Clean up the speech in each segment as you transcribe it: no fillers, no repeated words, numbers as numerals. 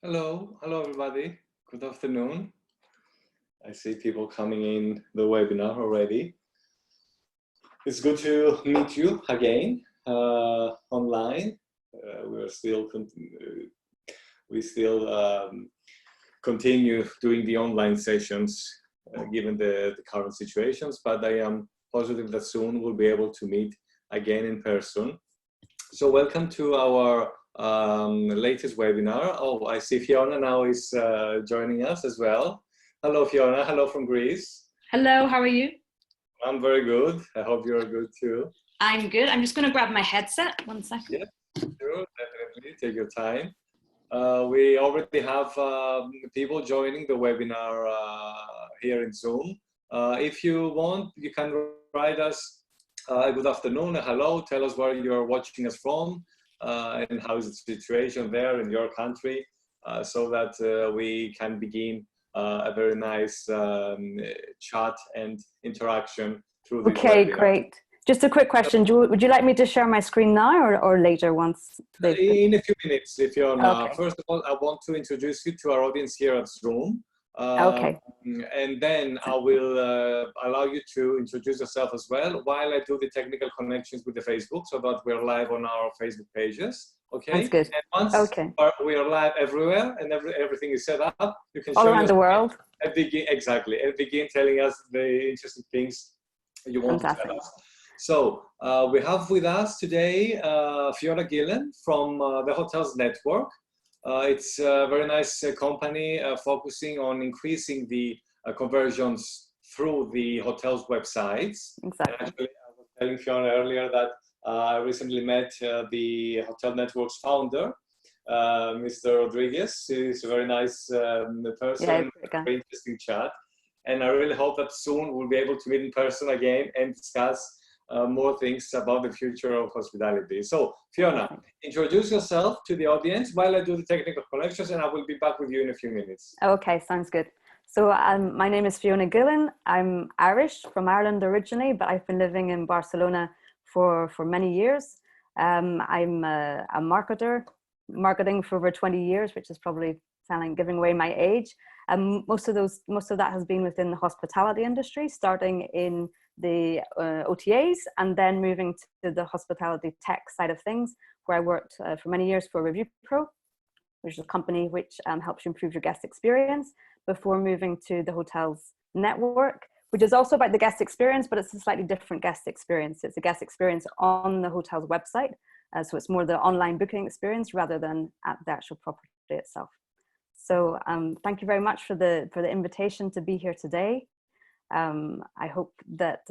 Hello everybody. Good afternoon. I see people coming in the webinar already. It's good to meet you again online. We still continue doing the online sessions given the current situations, but I am positive that soon we'll be able to meet again in person. So welcome to our latest webinar. Oh, I see Fiona now is joining us as well. Hello Fiona, hello from Greece. Hello, how are you? I'm very good. I hope you're good too. I'm good. I'm just going to grab my headset. 1 second. Yeah, sure, definitely. Take your time. We already have people joining the webinar here in Zoom. If you want, you can write us a good afternoon, a hello, tell us where you're watching us from and how is the situation there in your country so that we can begin a very nice chat and interaction through this Okay, webinar. great. Just a quick question. Would you like me to share my screen now or later once? In a few minutes, if you're Okay. First of all, I want to introduce you to our audience here at Zoom. Okay. And then I will allow you to introduce yourself as well while I do the technical connections with the Facebook so that we're live on our Facebook pages. Okay. That's good. And once we are live everywhere and everything is set up, you can all show around the world. Exactly. And begin telling us the interesting things you want to tell us. So we have with us today Fiona Gillen from the Hotels Network. It's a very nice company focusing on increasing the conversions through the hotels' websites. Exactly. And actually, I was telling Fiona earlier that I recently met the Hotel Network's founder, Mr. Rodriguez. He's a very nice person, very interesting chat. And I really hope that soon we'll be able to meet in person again and discuss more things about the future of hospitality. So, Fiona, introduce yourself to the audience while I do the technical connections, and I will be back with you in a few minutes. Okay, sounds good. So my name is Fiona Gillen. I'm Irish, from Ireland originally, but I've been living in Barcelona for many years. I'm a marketer, marketing for over 20 years, which is probably giving away my age. Most of that has been within the hospitality industry, starting in the OTAs and then moving to the hospitality tech side of things, where I worked for many years for Review Pro, which is a company which helps you improve your guest experience, before moving to the Hotels Network, which is also about the guest experience, but it's a slightly different guest experience. It's a guest experience on the hotel's website. So it's more the online booking experience rather than at the actual property itself. So thank you very much for the invitation to be here today. I hope that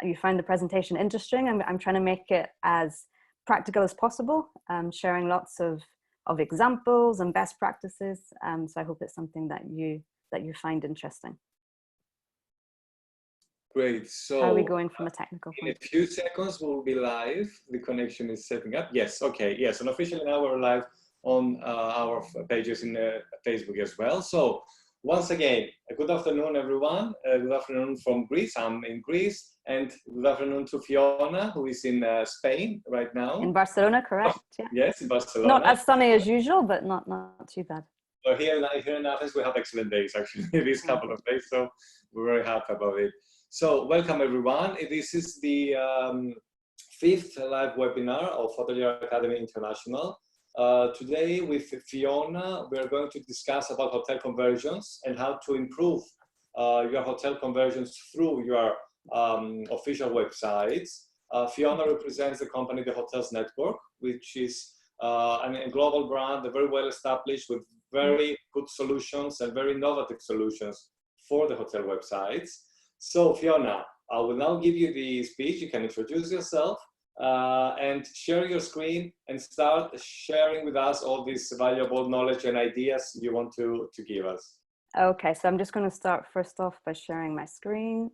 you find the presentation interesting. I'm trying to make it as practical as possible, sharing lots of examples and best practices. So I hope it's something that you find interesting. Great. So how are we going from a technical point? In a few seconds, we'll be live. The connection is setting up. Yes. Okay. Yes. And officially now we're live on our pages in Facebook as well. So once again, good afternoon, everyone. Good afternoon from Greece. I'm in Greece. And good afternoon to Fiona, who is in Spain right now. In Barcelona, correct? Yeah. Yes, in Barcelona. Not as sunny as usual, but not too bad. So here in Athens, we have excellent days, actually, these couple of days. So we're very happy about it. So welcome, everyone. This is the 5th live webinar of Hotelier Academy International. Today with Fiona, we're going to discuss about hotel conversions and how to improve your hotel conversions through your official websites. Fiona represents the company, the Hotels Network, which is a global brand, very well established with very good solutions and very innovative solutions for the hotel websites. So Fiona, I will now give you the speech. You can introduce yourself and share your screen and start sharing with us all this valuable knowledge and ideas you want to give us. Okay, so I'm just going to start first off by sharing my screen.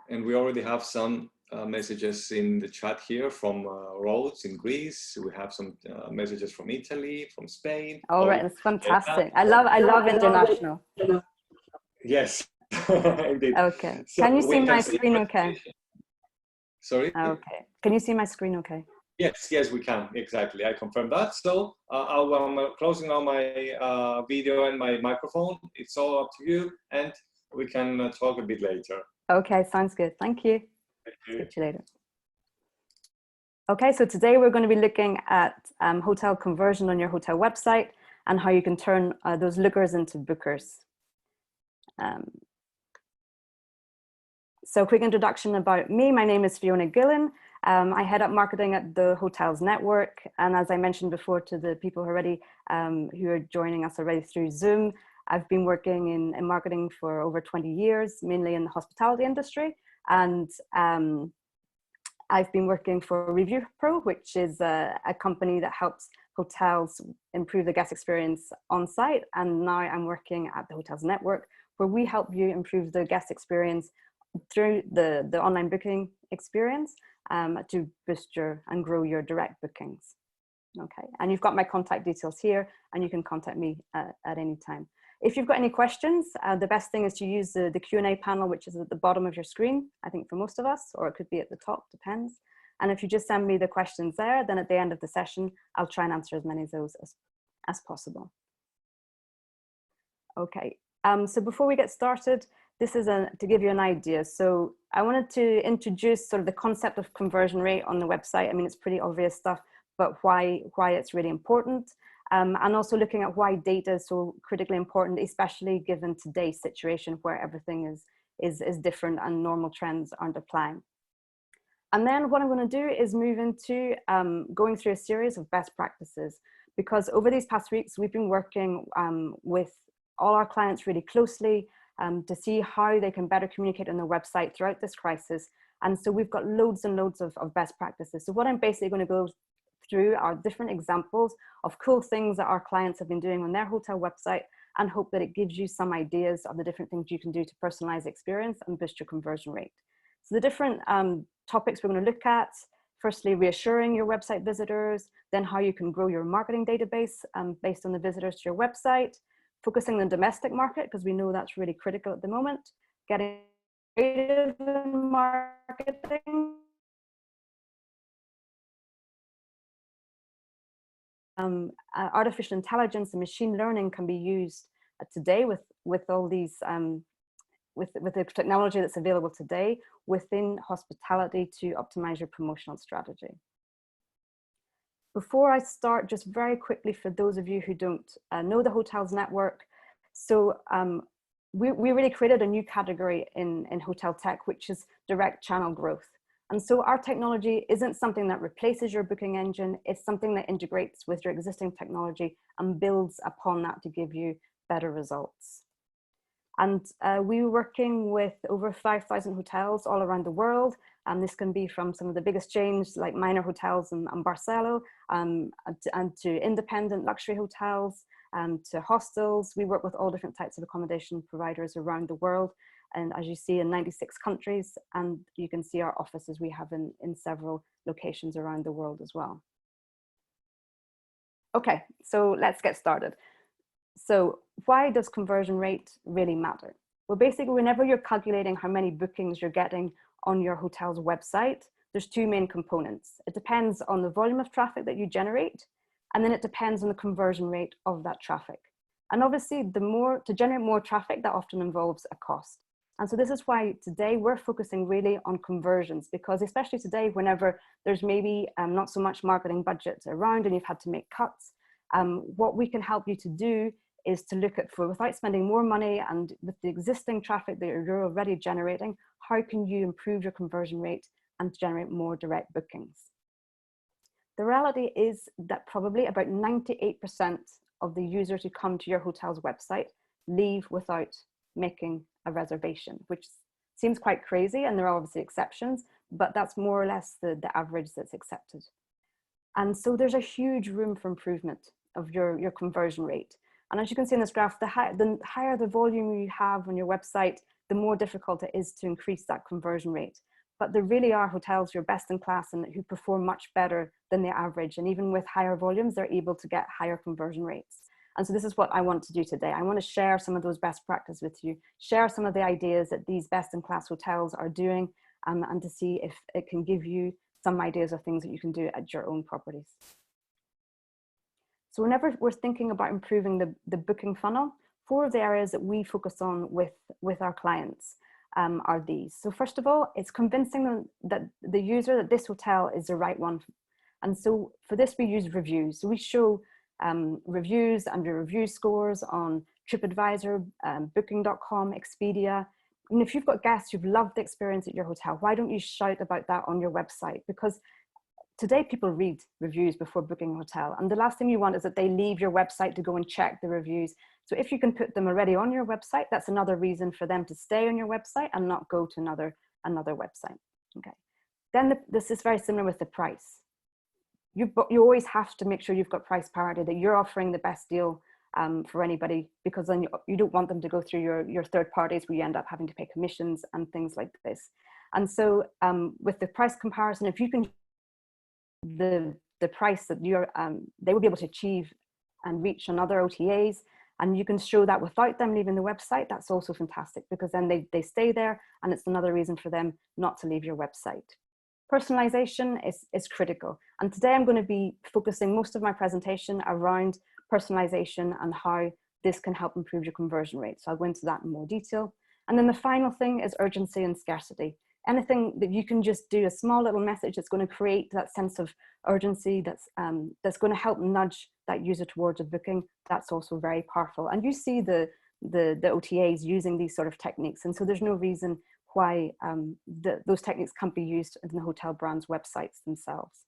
And we already have some messages in the chat here from Rhodes in Greece. We have some messages from Italy, from Spain. All right, it's fantastic. I love international. Yes, indeed. Okay. So can you see my screen okay? Sorry? Okay. Can you see my screen okay? Yes, yes, we can. Exactly. I confirm that. So I'm closing on my video and my microphone. It's all up to you, and we can talk a bit later. Okay, sounds good. Thank you. Thank you. Speak to you later. Okay, so today we're going to be looking at hotel conversion on your hotel website and how you can turn those lookers into bookers. So quick introduction about me. My name is Fiona Gillen. I head up marketing at the Hotels Network. And as I mentioned before to the people who are joining us already through Zoom, I've been working in marketing for over 20 years, mainly in the hospitality industry. And I've been working for Review Pro, which is a company that helps hotels improve the guest experience on site. And now I'm working at the Hotels Network, where we help you improve the guest experience through the online booking experience to boost and grow your direct bookings. Okay, and you've got my contact details here, and you can contact me at any time. If you've got any questions, the best thing is to use the Q&A panel, which is at the bottom of your screen, I think for most of us, or it could be at the top, depends. And if you just send me the questions there, then at the end of the session, I'll try and answer as many of those as possible. Okay, so before we get started, this is to give you an idea. So I wanted to introduce sort of the concept of conversion rate on the website. I mean, it's pretty obvious stuff, but why it's really important. And also looking at why data is so critically important, especially given today's situation where everything is different and normal trends aren't applying. And then what I'm going to do is move into going through a series of best practices, because over these past weeks, we've been working with all our clients really closely to see how they can better communicate on their website throughout this crisis. And so we've got loads and loads of best practices. So what I'm basically going to go through are different examples of cool things that our clients have been doing on their hotel website, and hope that it gives you some ideas of the different things you can do to personalize the experience and boost your conversion rate. So the different topics we're going to look at: firstly, reassuring your website visitors, then how you can grow your marketing database based on the visitors to your website, focusing on the domestic market, because we know that's really critical at the moment, getting creative in marketing, artificial intelligence and machine learning can be used today with all these with the technology that's available today within hospitality to optimize your promotional strategy. Before I start, just very quickly for those of you who don't know the Hotels Network, so we really created a new category in hotel tech, which is direct channel growth. And so our technology isn't something that replaces your booking engine, it's something that integrates with your existing technology and builds upon that to give you better results. And we're working with over 5,000 hotels all around the world. And this can be from some of the biggest chains like Minor Hotels in Barcelona, and to independent luxury hotels, to hostels. We work with all different types of accommodation providers around the world. And as you see, in 96 countries, and you can see our offices we have in several locations around the world as well. Okay, so let's get started. So why does conversion rate really matter? Well, basically, whenever you're calculating how many bookings you're getting on your hotel's website, there's two main components. It depends on the volume of traffic that you generate, and then it depends on the conversion rate of that traffic. And obviously, to generate more traffic, that often involves a cost. And so this is why today we're focusing really on conversions, because especially today, whenever there's maybe not so much marketing budget around and you've had to make cuts, what we can help you to do is to look at, without spending more money and with the existing traffic that you're already generating, how can you improve your conversion rate and generate more direct bookings? The reality is that probably about 98% of the users who come to your hotel's website leave without making a reservation, which seems quite crazy, and there are obviously exceptions, but that's more or less the average that's accepted. And so there's a huge room for improvement of your conversion rate. And as you can see in this graph, the higher the volume you have on your website, the more difficult it is to increase that conversion rate. But there really are hotels who are best in class and who perform much better than the average. And even with higher volumes, they're able to get higher conversion rates. And so this is what I want to do today. I want to share some of those best practices with you, share some of the ideas that these best in class hotels are doing, and to see if it can give you some ideas of things that you can do at your own properties. So whenever we're thinking about improving the booking funnel, 4 of the areas that we focus on with our clients are these. So first of all, it's convincing them that the user that this hotel is the right one. And so for this, we use reviews. So we show reviews and the review scores on TripAdvisor, Booking.com, Expedia. And if you've got guests who've loved the experience at your hotel, why don't you shout about that on your website? Because today people read reviews before booking a hotel, and the last thing you want is that they leave your website to go and check the reviews. So if you can put them already on your website, that's another reason for them to stay on your website and not go to another website. Okay. Then this is very similar with the price. You always have to make sure you've got price parity, that you're offering the best deal for anybody, because then you don't want them to go through your third parties where you end up having to pay commissions and things like this. And so with the price comparison, if you can the price that they will be able to achieve and reach on other OTAs, and you can show that without them leaving the website, that's also fantastic, because then they stay there, and it's another reason for them not to leave your website. Personalization is critical. And today I'm going to be focusing most of my presentation around personalization and how this can help improve your conversion rate. So I'll go into that in more detail. And then the final thing is urgency and scarcity. Anything that you can just do, a small little message that's going to create that sense of urgency, that's going to help nudge that user towards a booking, that's also very powerful. And you see the OTAs using these sort of techniques. And so there's no reason why those techniques can't be used in the hotel brands' websites themselves.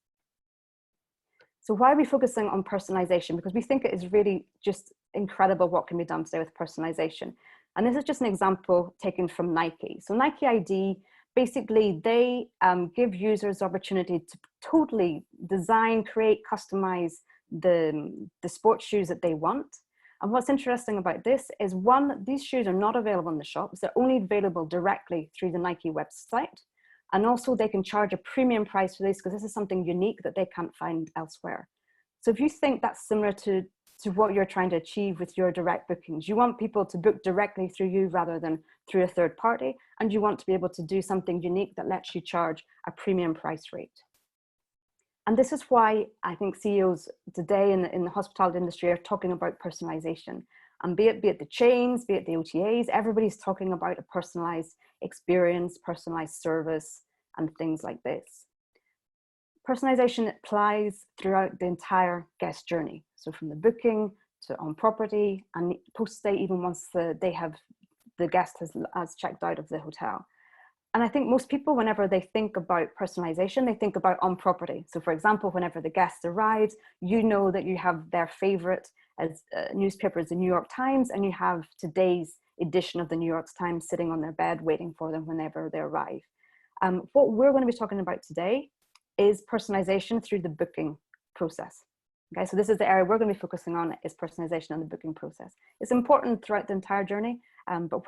So why are we focusing on personalization? Because we think it is really just incredible what can be done today with personalization. And this is just an example taken from Nike. So Nike ID, basically they give users the opportunity to totally design, create, customize the sports shoes that they want. And what's interesting about this is, one, these shoes are not available in the shops. They're only available directly through the Nike website. And also they can charge a premium price for this, because this is something unique that they can't find elsewhere. So if you think that's similar to what you're trying to achieve with your direct bookings, you want people to book directly through you rather than through a third party, and you want to be able to do something unique that lets you charge a premium price rate. And this is why I think CEOs today in the hospitality industry are talking about personalization. And be it the chains, be it the OTAs, everybody's talking about a personalized experience, personalized service, and things like this. Personalization applies throughout the entire guest journey. So from the booking to on property and post-stay, even once the guest has checked out of the hotel. And I think most people, whenever they think about personalization, they think about on property. So for example, whenever the guest arrives, you know that you have their favorite newspaper is the New York Times, and you have today's edition of the New York Times sitting on their bed waiting for them whenever they arrive. What we're going to be talking about today is personalization through the booking process. Okay, so this is the area we're going to be focusing on, is personalization on the booking process. It's important throughout the entire journey, but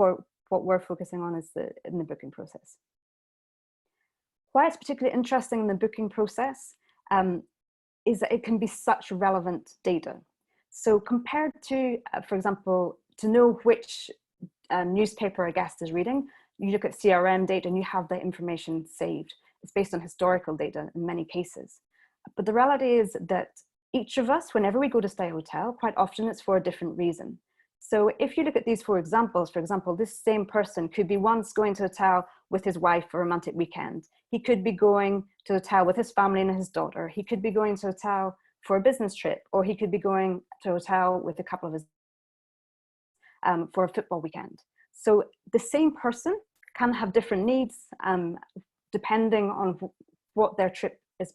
what we're focusing on is in the booking process. Why it's particularly interesting in the booking process is that it can be such relevant data. So compared to, for example, to know which newspaper a guest is reading, you look at CRM data and you have the information saved. It's based on historical data in many cases. But the reality is that each of us, whenever we go to stay a hotel, quite often it's for a different reason. So if you look at these 4 examples, for example, this same person could be once going to a hotel with his wife for a romantic weekend. He could be going to a hotel with his family and his daughter. He could be going to a hotel for a business trip, or he could be going to a hotel with a couple of his for a football weekend. So the same person can have different needs depending on what their trip is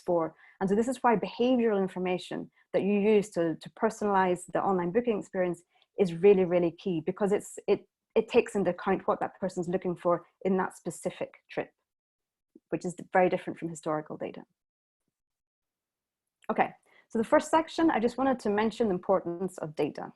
for. And so this is why behavioral information that you use to personalize the online booking experience is really, really key, because it takes into account what that person's looking for in that specific trip, which is very different from historical data. Okay, so the first section, I just wanted to mention the importance of data.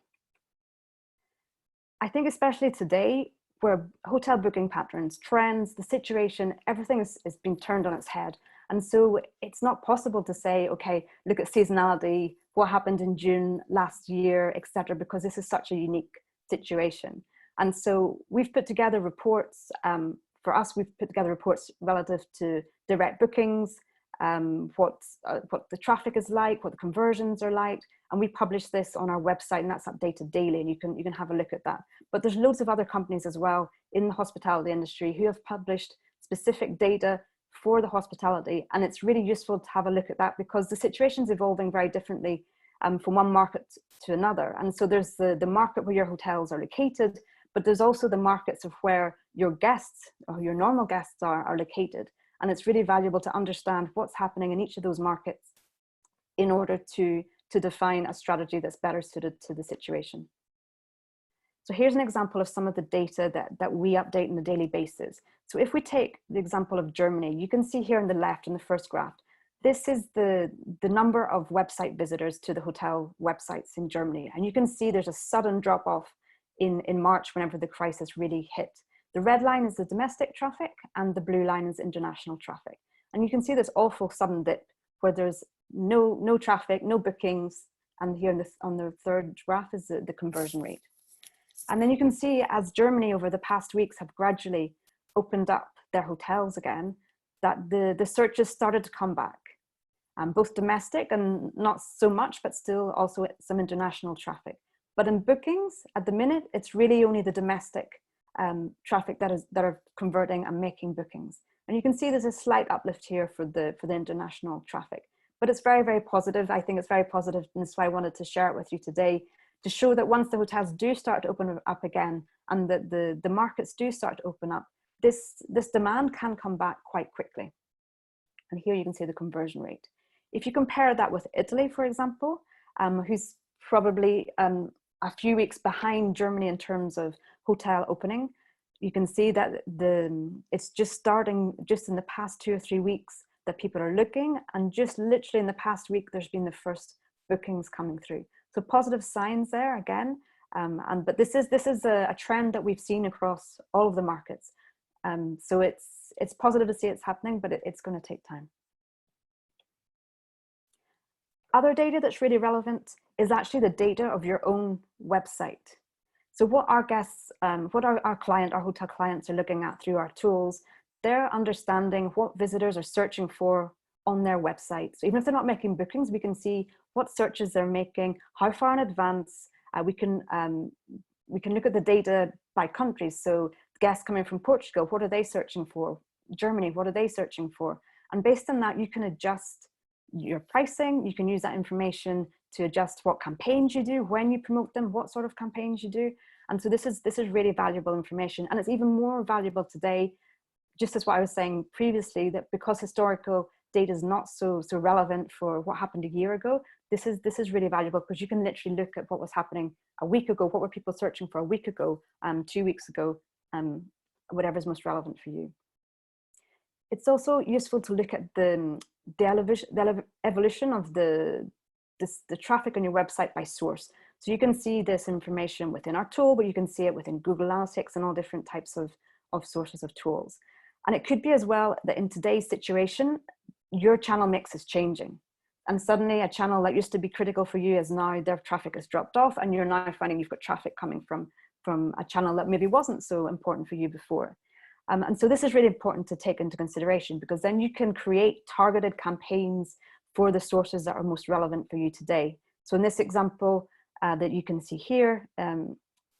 I think especially today, where hotel booking patterns, trends, the situation, everything is being turned on its head. And so it's not possible to say, okay, look at seasonality, what happened in June last year, etc., because this is such a unique situation. And so we've put together reports for us, we've put together reports relative to direct bookings, what the traffic is like, what the conversions are like, and we publish this on our website, and that's updated daily, and you can have a look at that. But there's loads of other companies as well in the hospitality industry who have published specific data for the hospitality, and it's really useful to have a look at that because the situation's evolving very differently from one market to another. And so there's the market where your hotels are located, but there's also the markets of where your guests or your normal guests are located. And it's really valuable to understand what's happening in each of those markets in order to define a strategy that's better suited to the situation. So here's an example of some of the data that we update on a daily basis. So if we take the example of Germany, you can see here on the left in the first graph, this is the number of website visitors to the hotel websites in Germany. And you can see there's a sudden drop off in March whenever the crisis really hit. The red line is the domestic traffic and the blue line is international traffic. And you can see this awful sudden dip where there's no traffic, no bookings. And here on the third graph is the conversion rate. And then you can see as Germany over the past weeks have gradually opened up their hotels again, that the searches started to come back. Both domestic and not so much, but still also some international traffic. But in bookings, at the minute, it's really only the domestic traffic that are converting and making bookings. And you can see there's a slight uplift here for the international traffic. But it's very, very positive. I think it's very positive, and that's why I wanted to share it with you today, to show that once the hotels do start to open up again and that the markets do start to open up, this demand can come back quite quickly. And here you can see the conversion rate. If you compare that with Italy, for example, who's probably a few weeks behind Germany in terms of hotel opening, you can see that it's just starting just in the past 2 or 3 weeks that people are looking, and just literally in the past week, there's been the first bookings coming through. So positive signs there again, but this is a trend that we've seen across all of the markets. So it's positive to see it's happening, but it's going to take time. Other data that's really relevant is actually the data of your own website. So what our guests, what our hotel clients are looking at through our tools, they're understanding what visitors are searching for on their website. So even if they're not making bookings, we can see what searches they're making, how far in advance. We can look at the data by countries. So guests coming from Portugal, what are they searching for? Germany, what are they searching for? And based on that, you can adjust your pricing. You can use that information to adjust what campaigns you do, when you promote them, what sort of campaigns you do. And so this is really valuable information. And it's even more valuable today, just as what I was saying previously, that because historical data is not so relevant for what happened a year ago, this is really valuable because you can literally look at what was happening a week ago, what were people searching for a week ago, 2 weeks ago, whatever's most relevant for you. It's also useful to look at the evolution of the traffic on your website by source. So you can see this information within our tool, but you can see it within Google Analytics and all different types of sources of tools. And it could be as well that in today's situation, your channel mix is changing. And suddenly a channel that used to be critical for you is now their traffic has dropped off, and you're now finding you've got traffic coming from a channel that maybe wasn't so important for you before. And so this is really important to take into consideration, because then you can create targeted campaigns for the sources that are most relevant for you today. So in this example that you can see here,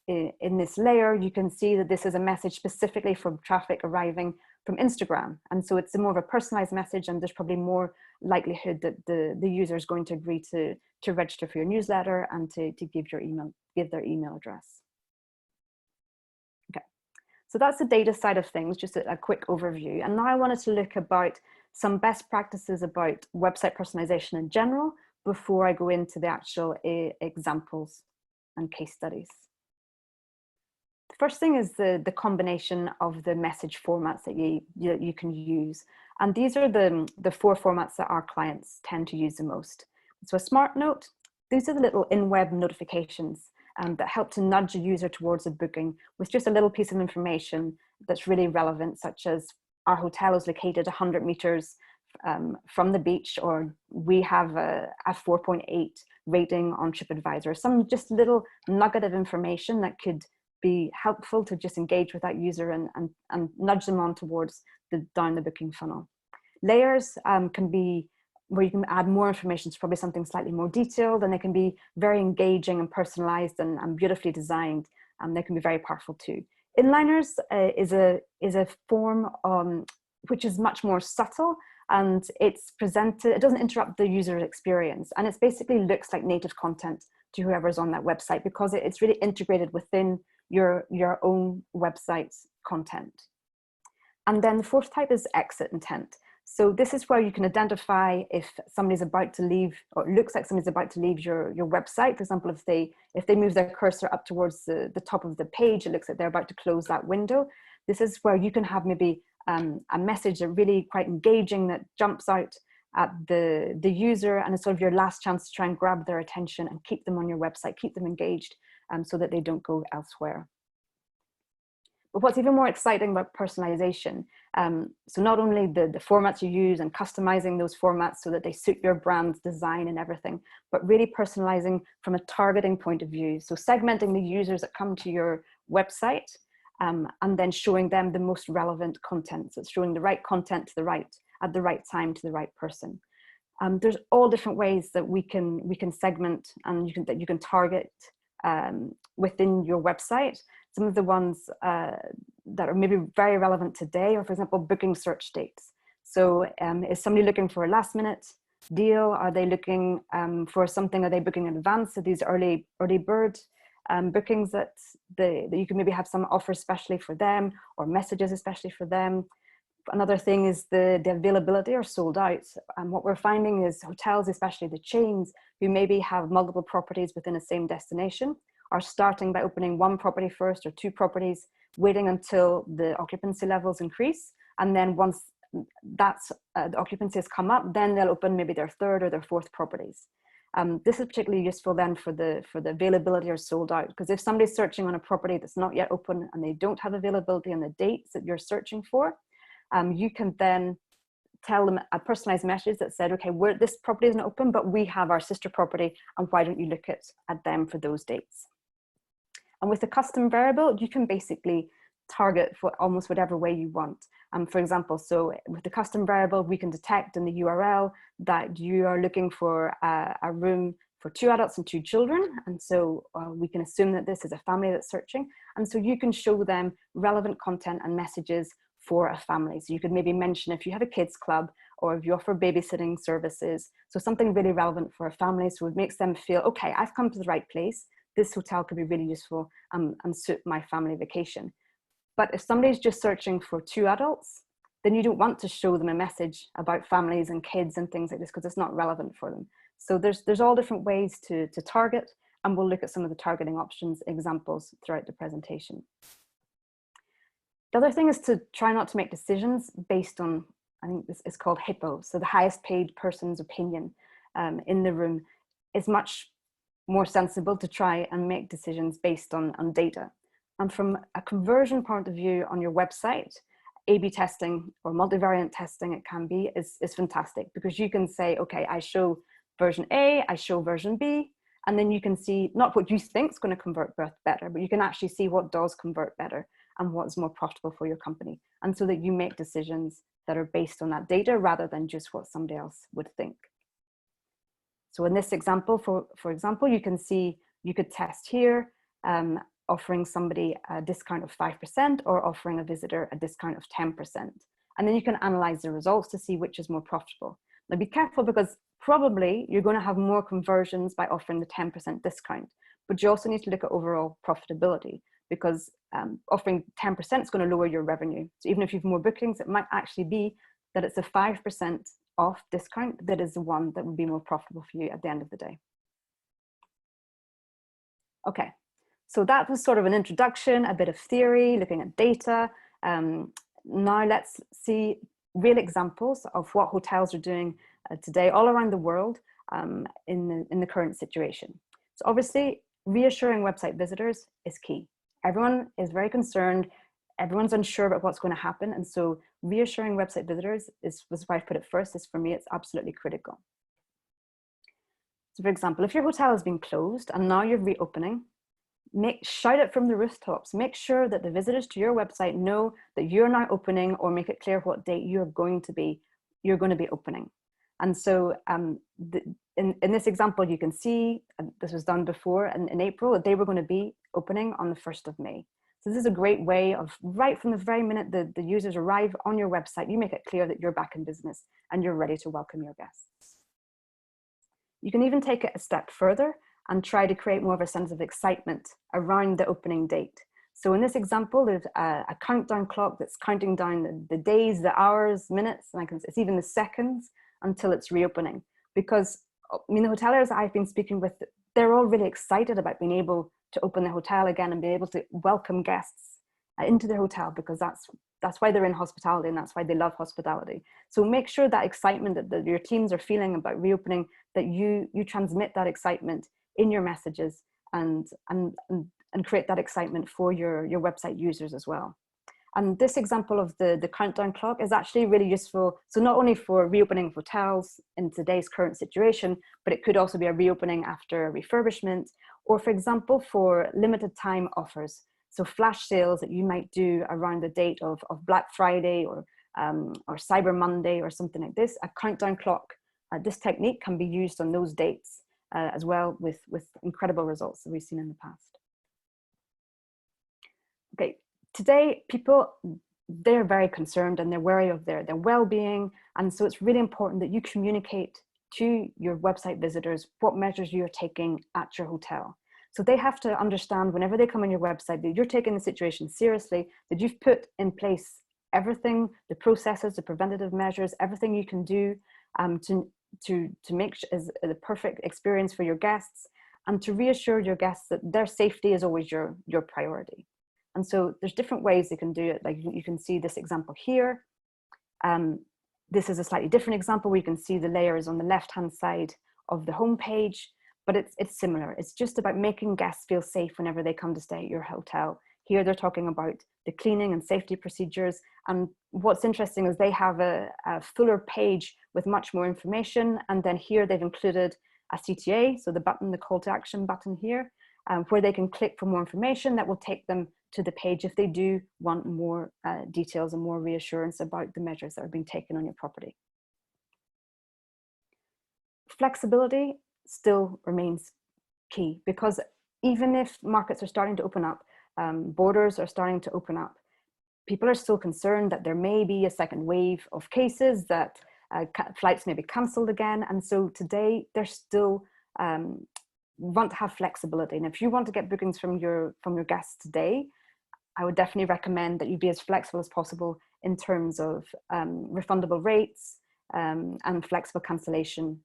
in this layer, you can see that this is a message specifically from traffic arriving from Instagram. And so it's a more of a personalized message, and there's probably more likelihood that the user is going to agree to register for your newsletter and to give their email address. Okay, so that's the data side of things, just a quick overview. And now I wanted to look about some best practices about website personalization in general before I go into the actual examples and case studies. The first thing is the combination of the message formats that you can use. And these are the 4 formats that our clients tend to use the most. So a smart note, these are the little in-web notifications that help to nudge a user towards a booking with just a little piece of information that's really relevant, such as our hotel is located 100 meters from the beach, or we have a 4.8 rating on TripAdvisor. Some just little nugget of information that could be helpful to just engage with that user and nudge them on towards down the booking funnel. Layers can be where you can add more information. It's probably something slightly more detailed, and they can be very engaging and personalized and beautifully designed. They can be very powerful too. Inliners is a form which is much more subtle, and it's presented, it doesn't interrupt the user experience, and it basically looks like native content to whoever's on that website, because it's really integrated within your own website's content. And then the fourth type is exit intent. So this is where you can identify if somebody's about to leave, or it looks like somebody's about to leave your website. For example, if they move their cursor up towards the top of the page, it looks like they're about to close that window. This is where you can have maybe a message that really quite engaging, that jumps out at the user, and it's sort of your last chance to try and grab their attention and keep them on your website, keep them engaged, so that they don't go elsewhere. But what's even more exciting about personalization, so not only the formats you use and customizing those formats so that they suit your brand's design and everything, but really personalizing from a targeting point of view. So segmenting the users that come to your website, and then showing them the most relevant content. So it's showing the right content to at the right time to the right person. There's all different ways that we can segment and that you can target within your website. Some of the ones that are maybe very relevant today are, for example, booking search dates. So is somebody looking for a last minute deal? Are they looking for something? Are they booking in advance? So these early bird bookings that you can maybe have some offers especially for them, or messages especially for them. Another thing is the availability or sold out. And what we're finding is hotels, especially the chains, who maybe have multiple properties within the same destination, are starting by opening one property first or two properties, waiting until the occupancy levels increase. And then once that's the occupancy has come up, then they'll open maybe their third or their fourth properties. This is particularly useful then for the availability or sold out, because if somebody's searching on a property that's not yet open and they don't have availability on the dates that you're searching for, you can then tell them a personalized message that said, okay, this property isn't open, but we have our sister property, and why don't you look at them for those dates? And with the custom variable, you can basically target for almost whatever way you want. For example, so with the custom variable, we can detect in the URL that you are looking for a room for 2 adults and 2 children. And so we can assume that this is a family that's searching. And so you can show them relevant content and messages for a family. So you could maybe mention if you have a kids club, or if you offer babysitting services, so something really relevant for a family. So it makes them feel, okay, I've come to the right place. This hotel could be really useful and suit my family vacation. But if somebody's just searching for 2 adults, then you don't want to show them a message about families and kids and things like this, because it's not relevant for them. So there's all different ways to target, and we'll look at some of the targeting options examples throughout the presentation. The other thing is to try not to make decisions based on, I think this is called HIPPO, so the highest paid person's opinion in the room. Is much more sensible to try and make decisions based on data. And from a conversion point of view on your website, A/B testing or multivariant testing, it can be, is fantastic, because you can say, okay, I show version A, I show version B, and then you can see not what you think is going to convert better, but you can actually see what does convert better and what's more profitable for your company. And so that you make decisions that are based on that data rather than just what somebody else would think. So in this example, for example, you can see, you could test here, offering somebody a discount of 5% or offering a visitor a discount of 10%. And then you can analyze the results to see which is more profitable. Now be careful, because probably you're going to have more conversions by offering the 10% discount, but you also need to look at overall profitability, because offering 10% is going to lower your revenue. So even if you have more bookings, it might actually be that it's a 5% off discount that is the one that would be more profitable for you at the end of the day. Okay, so that was sort of an introduction, a bit of theory, looking at data. Now let's see real examples of what hotels are doing today all around the world in the current situation. So obviously, reassuring website visitors is key. Everyone is very concerned. Everyone's unsure about what's going to happen. And so reassuring website visitors was why I put it first, is for me, it's absolutely critical. So for example, if your hotel has been closed and now you're reopening, shout it from the rooftops. Make sure that the visitors to your website know that you're now opening, or make it clear what date you're going to be opening. And so in this example, you can see, this was done before in April, that they were going to be opening on the 1st of May. So this is a great way of, right from the very minute the users arrive on your website, you make it clear that you're back in business and you're ready to welcome your guests. You can even take it a step further and try to create more of a sense of excitement around the opening date. So in this example, there's a countdown clock that's counting down the days, the hours, minutes, and it's even the seconds until it's reopening. Because I mean, the hoteliers I've been speaking with, they're all really excited about being able to open the hotel again and be able to welcome guests into their hotel, because that's why they're in hospitality, and that's why they love hospitality. So make sure that excitement that your teams are feeling about reopening, that you transmit that excitement in your messages and create that excitement for your website users as well. And this example of the countdown clock is actually really useful. So not only for reopening hotels in today's current situation, but it could also be a reopening after a refurbishment, or for example, for limited time offers. So flash sales that you might do around the date of Black Friday or Cyber Monday or something like this. A countdown clock, this technique can be used on those dates as well, with incredible results that we've seen in the past. Okay. Today, people, they're very concerned and they're wary of their well-being. And so it's really important that you communicate to your website visitors what measures you're taking at your hotel. So they have to understand whenever they come on your website that you're taking the situation seriously, that you've put in place everything, the processes, the preventative measures, everything you can do to make is the perfect experience for your guests, and to reassure your guests that their safety is always your priority. And so there's different ways you can do it. Like you can see this example here. This is a slightly different example where you can see the layers on the left-hand side of the homepage, but it's similar. It's just about making guests feel safe whenever they come to stay at your hotel. Here they're talking about the cleaning and safety procedures. And what's interesting is they have a fuller page with much more information. And then here they've included a CTA, so the button, the call to action button here, where they can click for more information that will take them to the page if they do want more details and more reassurance about the measures that are being taken on your property. Flexibility still remains key, because even if markets are starting to open up, borders are starting to open up, people are still concerned that there may be a second wave of cases, that flights may be cancelled again. And so today they're still want to have flexibility. And if you want to get bookings from your guests today, I would definitely recommend that you be as flexible as possible in terms of refundable rates and flexible cancellation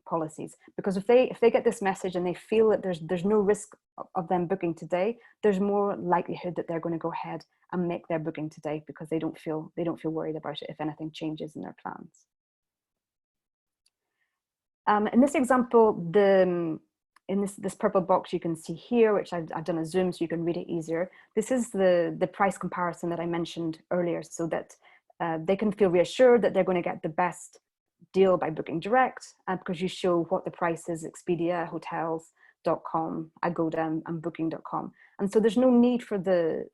policies. Because if they get this message and they feel that there's no risk of them booking today, there's more likelihood that they're going to go ahead and make their booking today, because they don't feel worried about it if anything changes in their plans. In this example, in this purple box you can see here, which I've done a zoom so you can read it easier. This is the price comparison that I mentioned earlier, so that they can feel reassured that they're going to get the best deal by booking direct, because you show what the price is: Expedia, hotels.com, Agoda, and booking.com. And so there's no need for the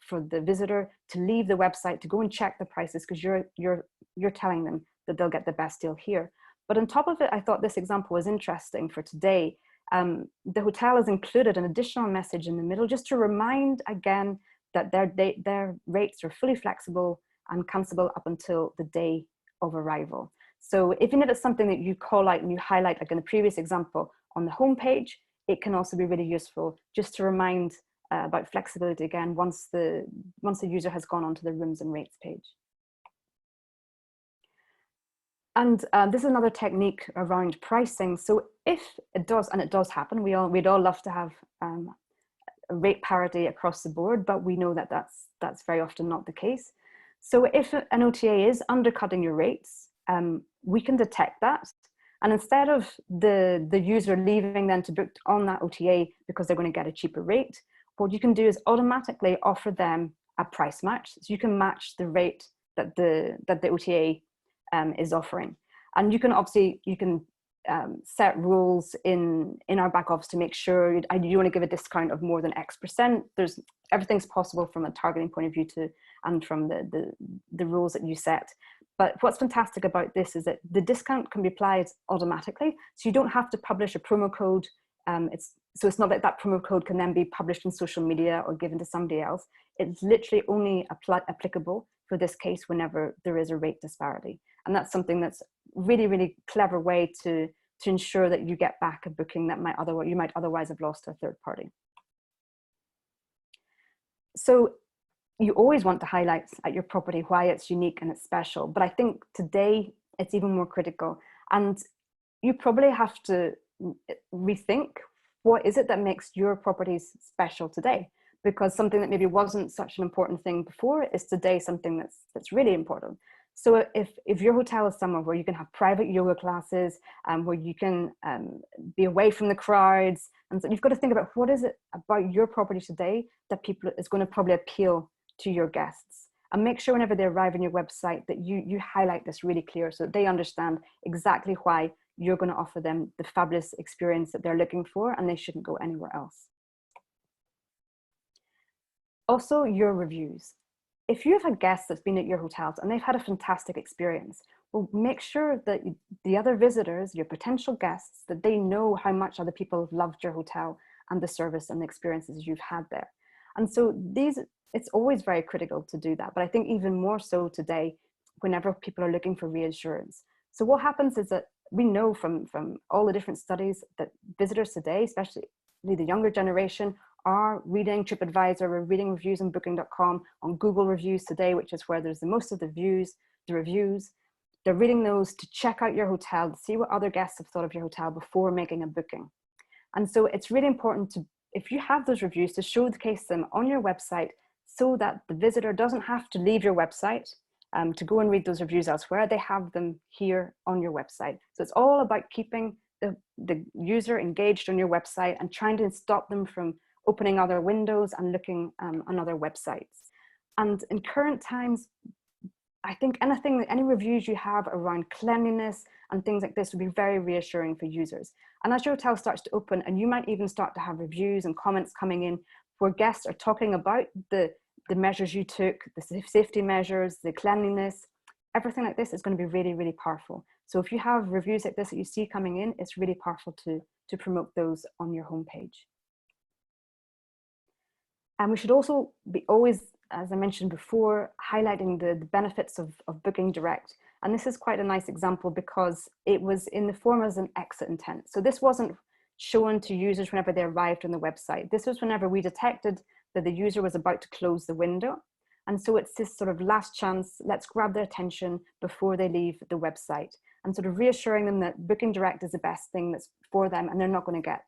visitor to leave the website to go and check the prices, because you're telling them that they'll get the best deal here. But on top of it, I thought this example was interesting for today. The hotel has included an additional message in the middle, just to remind again that their rates are fully flexible and cancelable up until the day of arrival. So even if it's something that you call out and you highlight, like in the previous example on the homepage, it can also be really useful just to remind about flexibility again once the user has gone onto the rooms and rates page. And this is another technique around pricing. So if it does, and it does happen, we'd all love to have rate parity across the board, but we know that that's very often not the case. So if an OTA is undercutting your rates, we can detect that. And instead of the user leaving then to book on that OTA because they're going to get a cheaper rate, what you can do is automatically offer them a price match. So you can match the rate that the OTA is offering. And you can obviously, set rules in our back office to make sure you want to give a discount of more than X%. Everything's possible from a targeting point of view and from the rules that you set. But what's fantastic about this is that the discount can be applied automatically, so you don't have to publish a promo code. So it's not like that promo code can then be published in social media or given to somebody else. It's literally only applicable for this case whenever there is a rate disparity. And that's something that's really, really clever way to ensure that you get back a booking that you might otherwise have lost to a third party. So you always want to highlight at your property why it's unique and it's special. But I think today it's even more critical. And you probably have to rethink, what is it that makes your properties special today? Because something that maybe wasn't such an important thing before is today something that's really important. So if your hotel is somewhere where you can have private yoga classes, where you can be away from the crowds, and so you've got to think about what is it about your property today that people is going to probably appeal to your guests, and make sure whenever they arrive on your website that you highlight this really clear so that they understand exactly why you're going to offer them the fabulous experience that they're looking for, and they shouldn't go anywhere else. Also, your reviews. If you have a guest that's been at your hotels and they've had a fantastic experience, well, make sure that the other visitors, your potential guests, that they know how much other people have loved your hotel and the service and the experiences you've had there. And so it's always very critical to do that, but I think even more so today, whenever people are looking for reassurance. So what happens is that we know from all the different studies that visitors today, especially the younger generation, are reading TripAdvisor, we're reading reviews on booking.com, on Google reviews today, which is where there's the most of the reviews. They're reading those to check out your hotel, to see what other guests have thought of your hotel before making a booking. And so it's really important to, if you have those reviews, to showcase them on your website so that the visitor doesn't have to leave your website to go and read those reviews elsewhere. They have them here on your website. So it's all about keeping the user engaged on your website and trying to stop them from opening other windows and looking on other websites. And in current times, I think any reviews you have around cleanliness and things like this would be very reassuring for users. And as your hotel starts to open, and you might even start to have reviews and comments coming in where guests are talking about the measures you took, the safety measures, the cleanliness, everything like this is going to be really, really powerful. So if you have reviews like this that you see coming in, it's really powerful to promote those on your homepage. And we should also be always, as I mentioned before, highlighting the benefits of booking direct. And this is quite a nice example because it was in the form as an exit intent. So this wasn't shown to users whenever they arrived on the website. This was whenever we detected that the user was about to close the window. And so it's this sort of last chance, let's grab their attention before they leave the website, and sort of reassuring them that booking direct is the best thing that's for them and they're not going to get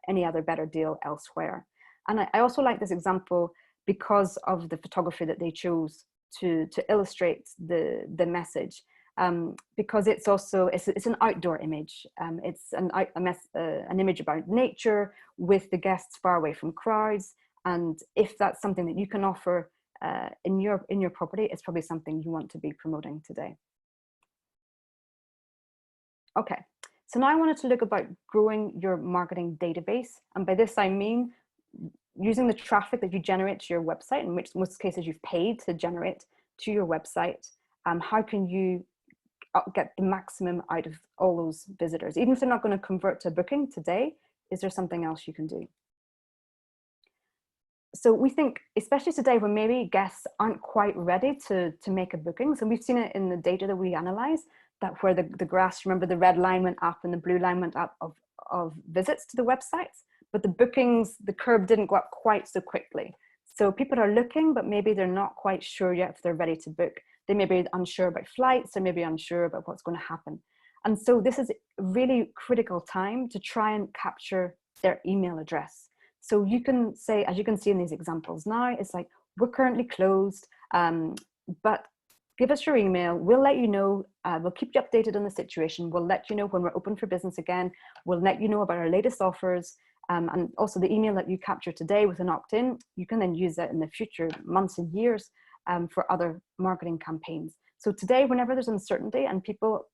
any other better deal elsewhere. And I also like this example because of the photography that they chose to illustrate the message, because it's also, it's an outdoor image. It's an image about nature with the guests far away from crowds. And if that's something that you can offer in your property, it's probably something you want to be promoting today. Okay, so now I wanted to look about growing your marketing database. And by this, I mean using the traffic that you generate to your website, in which most cases you've paid to generate to your website. How can you get the maximum out of all those visitors? Even if they're not going to convert to a booking today, is there something else you can do? So we think, especially today when maybe guests aren't quite ready to make a booking, so we've seen it in the data that we analyze, that where the graphs, remember the red line went up and the blue line went up of visits to the websites, but the bookings, the curve didn't go up quite so quickly. So people are looking, but maybe they're not quite sure yet if they're ready to book. They may be unsure about flights, or maybe unsure about what's going to happen. And so this is a really critical time to try and capture their email address. So you can say, as you can see in these examples now, it's like, we're currently closed, but give us your email. We'll let you know. We'll keep you updated on the situation. We'll let you know when we're open for business again. We'll let you know about our latest offers. And also the email that you capture today with an opt-in, you can then use that in the future months and years for other marketing campaigns. So today, whenever there's uncertainty and people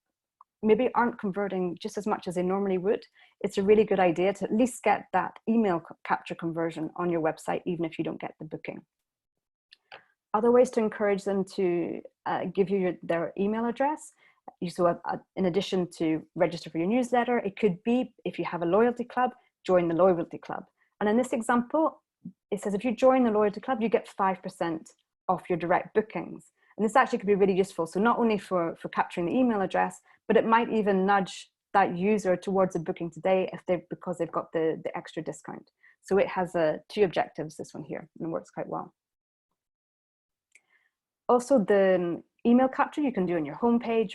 maybe aren't converting just as much as they normally would, it's a really good idea to at least get that email capture conversion on your website, even if you don't get the booking. Other ways to encourage them to give you their email address. So in addition to register for your newsletter, it could be, if you have a loyalty club, join the loyalty club. And in this example, it says if you join the loyalty club, you get 5% off your direct bookings. And this actually could be really useful. So not only for capturing the email address, but it might even nudge that user towards a booking today because they've got the extra discount. So it has two objectives, this one here, and it works quite well. Also, the email capture you can do on your homepage,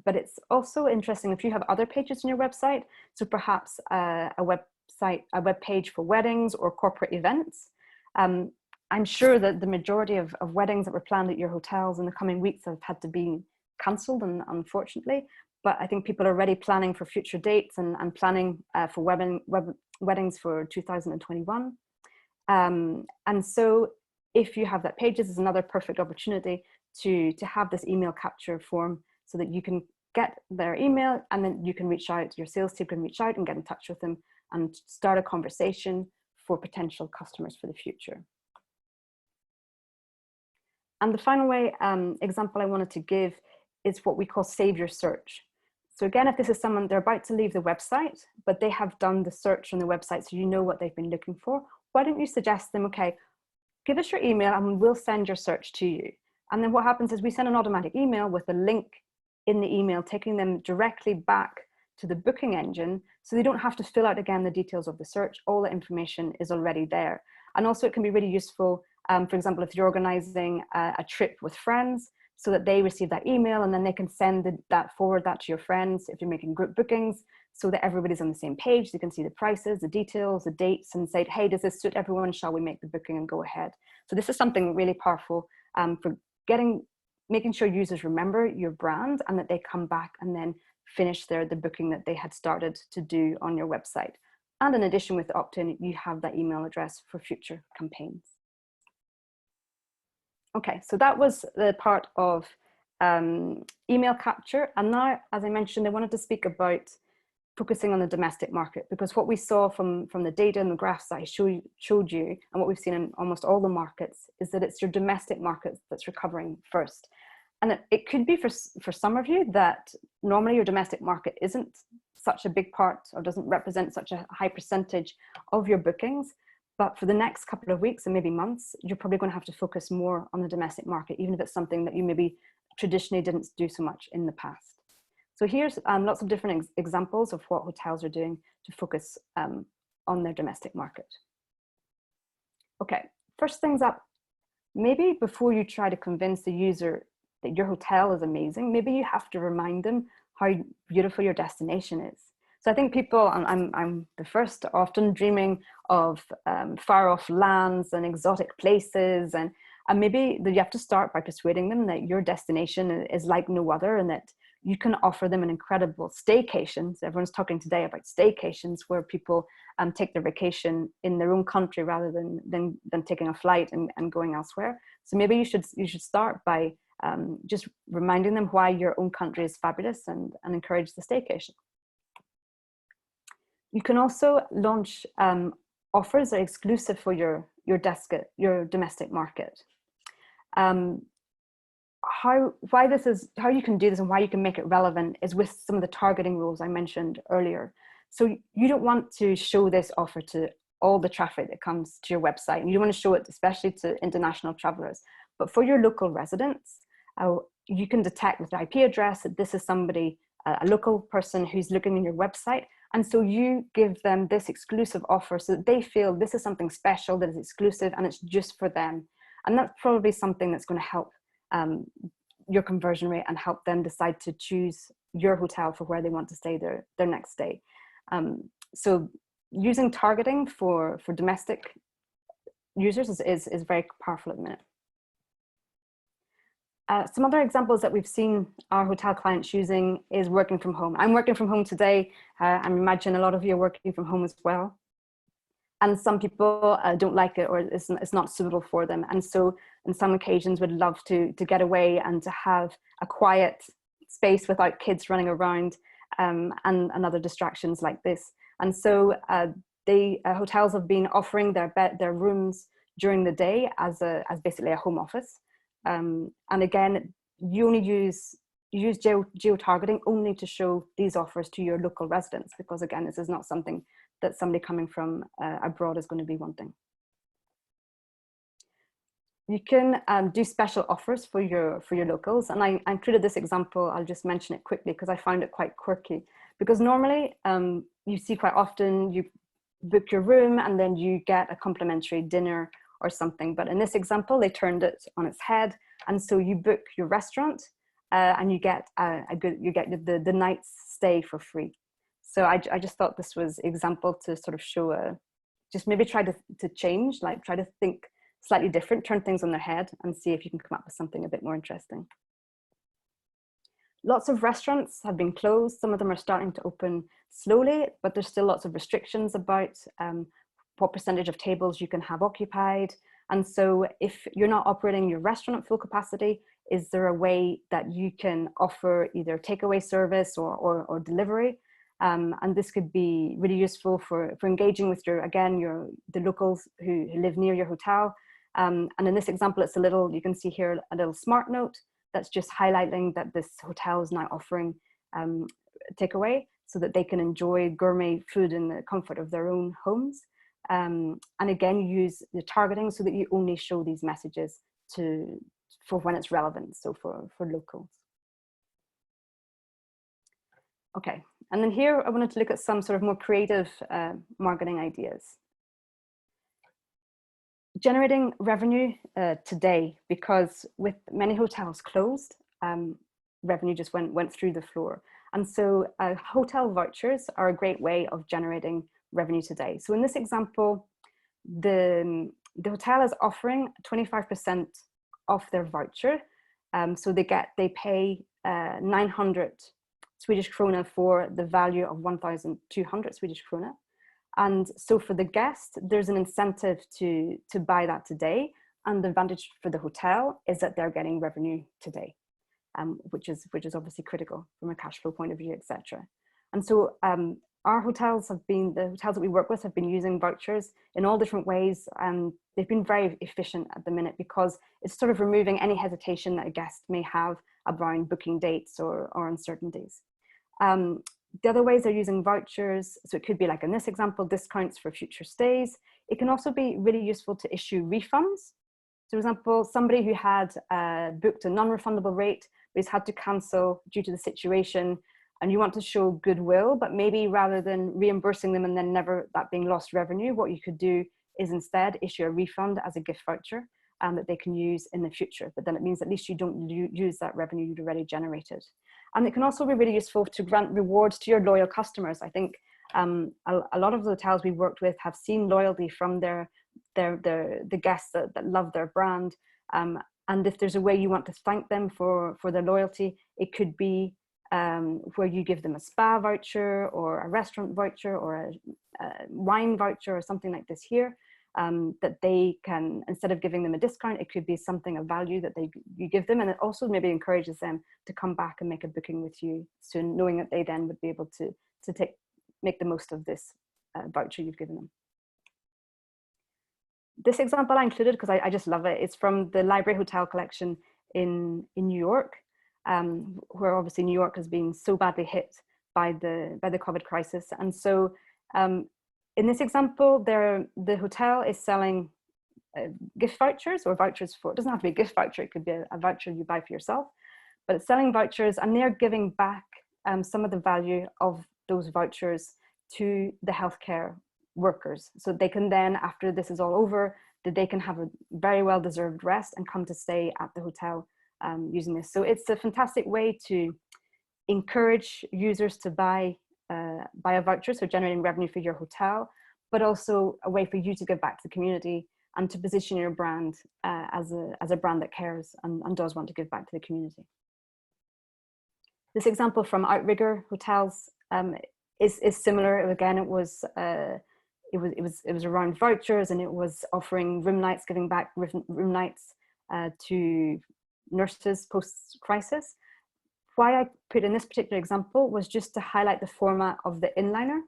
but it's also interesting if you have other pages on your website. So perhaps a web page for weddings or corporate events. I'm sure that the majority of weddings that were planned at your hotels in the coming weeks have had to be cancelled, and unfortunately, but I think people are already planning for future dates and planning for weddings for 2021. And so if you have that pages, is another perfect opportunity to have this email capture form so that you can get their email, and then you can reach out, your sales team can reach out and get in touch with them and start a conversation for potential customers for the future. And the final example I wanted to give is what we call save your search. So again, if this is someone, they're about to leave the website, but they have done the search on the website, so you know what they've been looking for, why don't you suggest them, okay, give us your email and we'll send your search to you. And then what happens is we send an automatic email with a link in the email, taking them directly back to the booking engine, so they don't have to fill out again the details of the search. All the information is already there. And also it can be really useful, for example, if you're organizing a trip with friends, so that they receive that email and then they can forward that to your friends if you're making group bookings, so that everybody's on the same page. They can see the prices, the details, the dates, and say, hey, does this suit everyone? Shall we make the booking and go ahead? So this is something really powerful for making sure users remember your brand and that they come back and then finish the booking that they had started to do on your website. And in addition, with opt-in, you have that email address for future campaigns. Okay, so that was the part of email capture. And now, as I mentioned, I wanted to speak about focusing on the domestic market, because what we saw from the data and the graphs that I showed you, and what we've seen in almost all the markets, is that it's your domestic market that's recovering first. And it could be for some of you that normally your domestic market isn't such a big part or doesn't represent such a high percentage of your bookings. But for the next couple of weeks and maybe months, you're probably going to have to focus more on the domestic market, even if it's something that you maybe traditionally didn't do so much in the past. So here's lots of different examples of what hotels are doing to focus on their domestic market. Okay, first things up, maybe before you try to convince the user that your hotel is amazing, maybe you have to remind them how beautiful your destination is. So I think people, I'm the first, often dreaming of far off lands and exotic places, and maybe you have to start by persuading them that your destination is like no other, and that you can offer them an incredible staycation. So everyone's talking today about staycations, where people take their vacation in their own country rather than taking a flight and going elsewhere. So maybe you should start by just reminding them why your own country is fabulous and encourage the staycation. You can also launch offers that are exclusive for your domestic market. How you can do this and why you can make it relevant is with some of the targeting rules I mentioned earlier. So you don't want to show this offer to all the traffic that comes to your website, and you don't want to show it especially to international travelers. But for your local residents, you can detect with the IP address that this is somebody, a local person who's looking in your website. And so you give them this exclusive offer so that they feel this is something special, that is exclusive, and it's just for them. And that's probably something that's going to help your conversion rate and help them decide to choose your hotel for where they want to stay their next stay. So using targeting for domestic users is very powerful at the minute. Some other examples that we've seen our hotel clients using is working from home. I'm working from home today. I imagine a lot of you are working from home as well. And some people don't like it, or it's not suitable for them. And so on some occasions would love to get away and to have a quiet space without kids running around and other distractions like this. And so hotels have been offering their rooms during the day as basically a home office. And again, you only use geo-targeting only to show these offers to your local residents, because again, this is not something that somebody coming from abroad is going to be wanting. You can do special offers for your locals, and I included this example. I'll just mention it quickly because I found it quite quirky. Because normally you see quite often you book your room and then you get a complimentary dinner or something. But in this example, they turned it on its head, and so you book your restaurant and you get the night's stay for free. So I just thought this was an example to sort of show just maybe try to change, like try to think slightly different, turn things on their head and see if you can come up with something a bit more interesting. Lots of restaurants have been closed. Some of them are starting to open slowly, but there's still lots of restrictions about what percentage of tables you can have occupied. And so if you're not operating your restaurant at full capacity, is there a way that you can offer either takeaway service or delivery? And this could be really useful for engaging with the locals who live near your hotel. And in this example, you can see here a little smart note that's just highlighting that this hotel is now offering takeaway so that they can enjoy gourmet food in the comfort of their own homes. And again, use the targeting so that you only show these messages for when it's relevant, so for locals. Okay, and then here I wanted to look at some sort of more creative marketing ideas. Generating revenue today, because with many hotels closed, revenue just went through the floor. And so hotel vouchers are a great way of generating revenue today. So in this example, the hotel is offering 25% off their voucher. So they pay 900 Swedish krona for the value of 1,200 Swedish krona. And so for the guest, there's an incentive to buy that today. And the advantage for the hotel is that they're getting revenue today, which is obviously critical from a cash flow point of view, etc. And so the hotels that we work with have been using vouchers in all different ways. And they've been very efficient at the minute because it's sort of removing any hesitation that a guest may have around booking dates or uncertainties. The other ways they're using vouchers, so it could be like in this example, discounts for future stays. It can also be really useful to issue refunds. So for example, somebody who had booked a non-refundable rate, but has had to cancel due to the situation, and you want to show goodwill, but maybe rather than reimbursing them and then never that being lost revenue, what you could do is instead issue a refund as a gift voucher that they can use in the future. But then it means at least you don't use that revenue you'd already generated. And it can also be really useful to grant rewards to your loyal customers. I think a lot of the hotels we've worked with have seen loyalty from the guests that love their brand. And if there's a way you want to thank them for their loyalty, it could be where you give them a spa voucher or a restaurant voucher or a wine voucher or something like this here. That they can, instead of giving them a discount, it could be something of value that you give them, and it also maybe encourages them to come back and make a booking with you soon, knowing that they then would be able to make the most of this voucher you've given them. This example I included because I just love it. It's from the Library Hotel collection in New York, where obviously New York has been so badly hit by the COVID crisis, and so. In this example, the hotel is selling gift vouchers or vouchers for, it doesn't have to be a gift voucher, it could be a voucher you buy for yourself, but it's selling vouchers and they're giving back some of the value of those vouchers to the healthcare workers. So they can then, after this is all over, that they can have a very well-deserved rest and come to stay at the hotel using this. So it's a fantastic way to encourage users to buy a voucher, so generating revenue for your hotel, but also a way for you to give back to the community and to position your brand as a brand that cares and does want to give back to the community. This example from Outrigger Hotels is similar. Again, it was around vouchers, and it was offering room nights, giving back room nights to nurses post-crisis, why I put in this particular example was just to highlight the format of the inliner.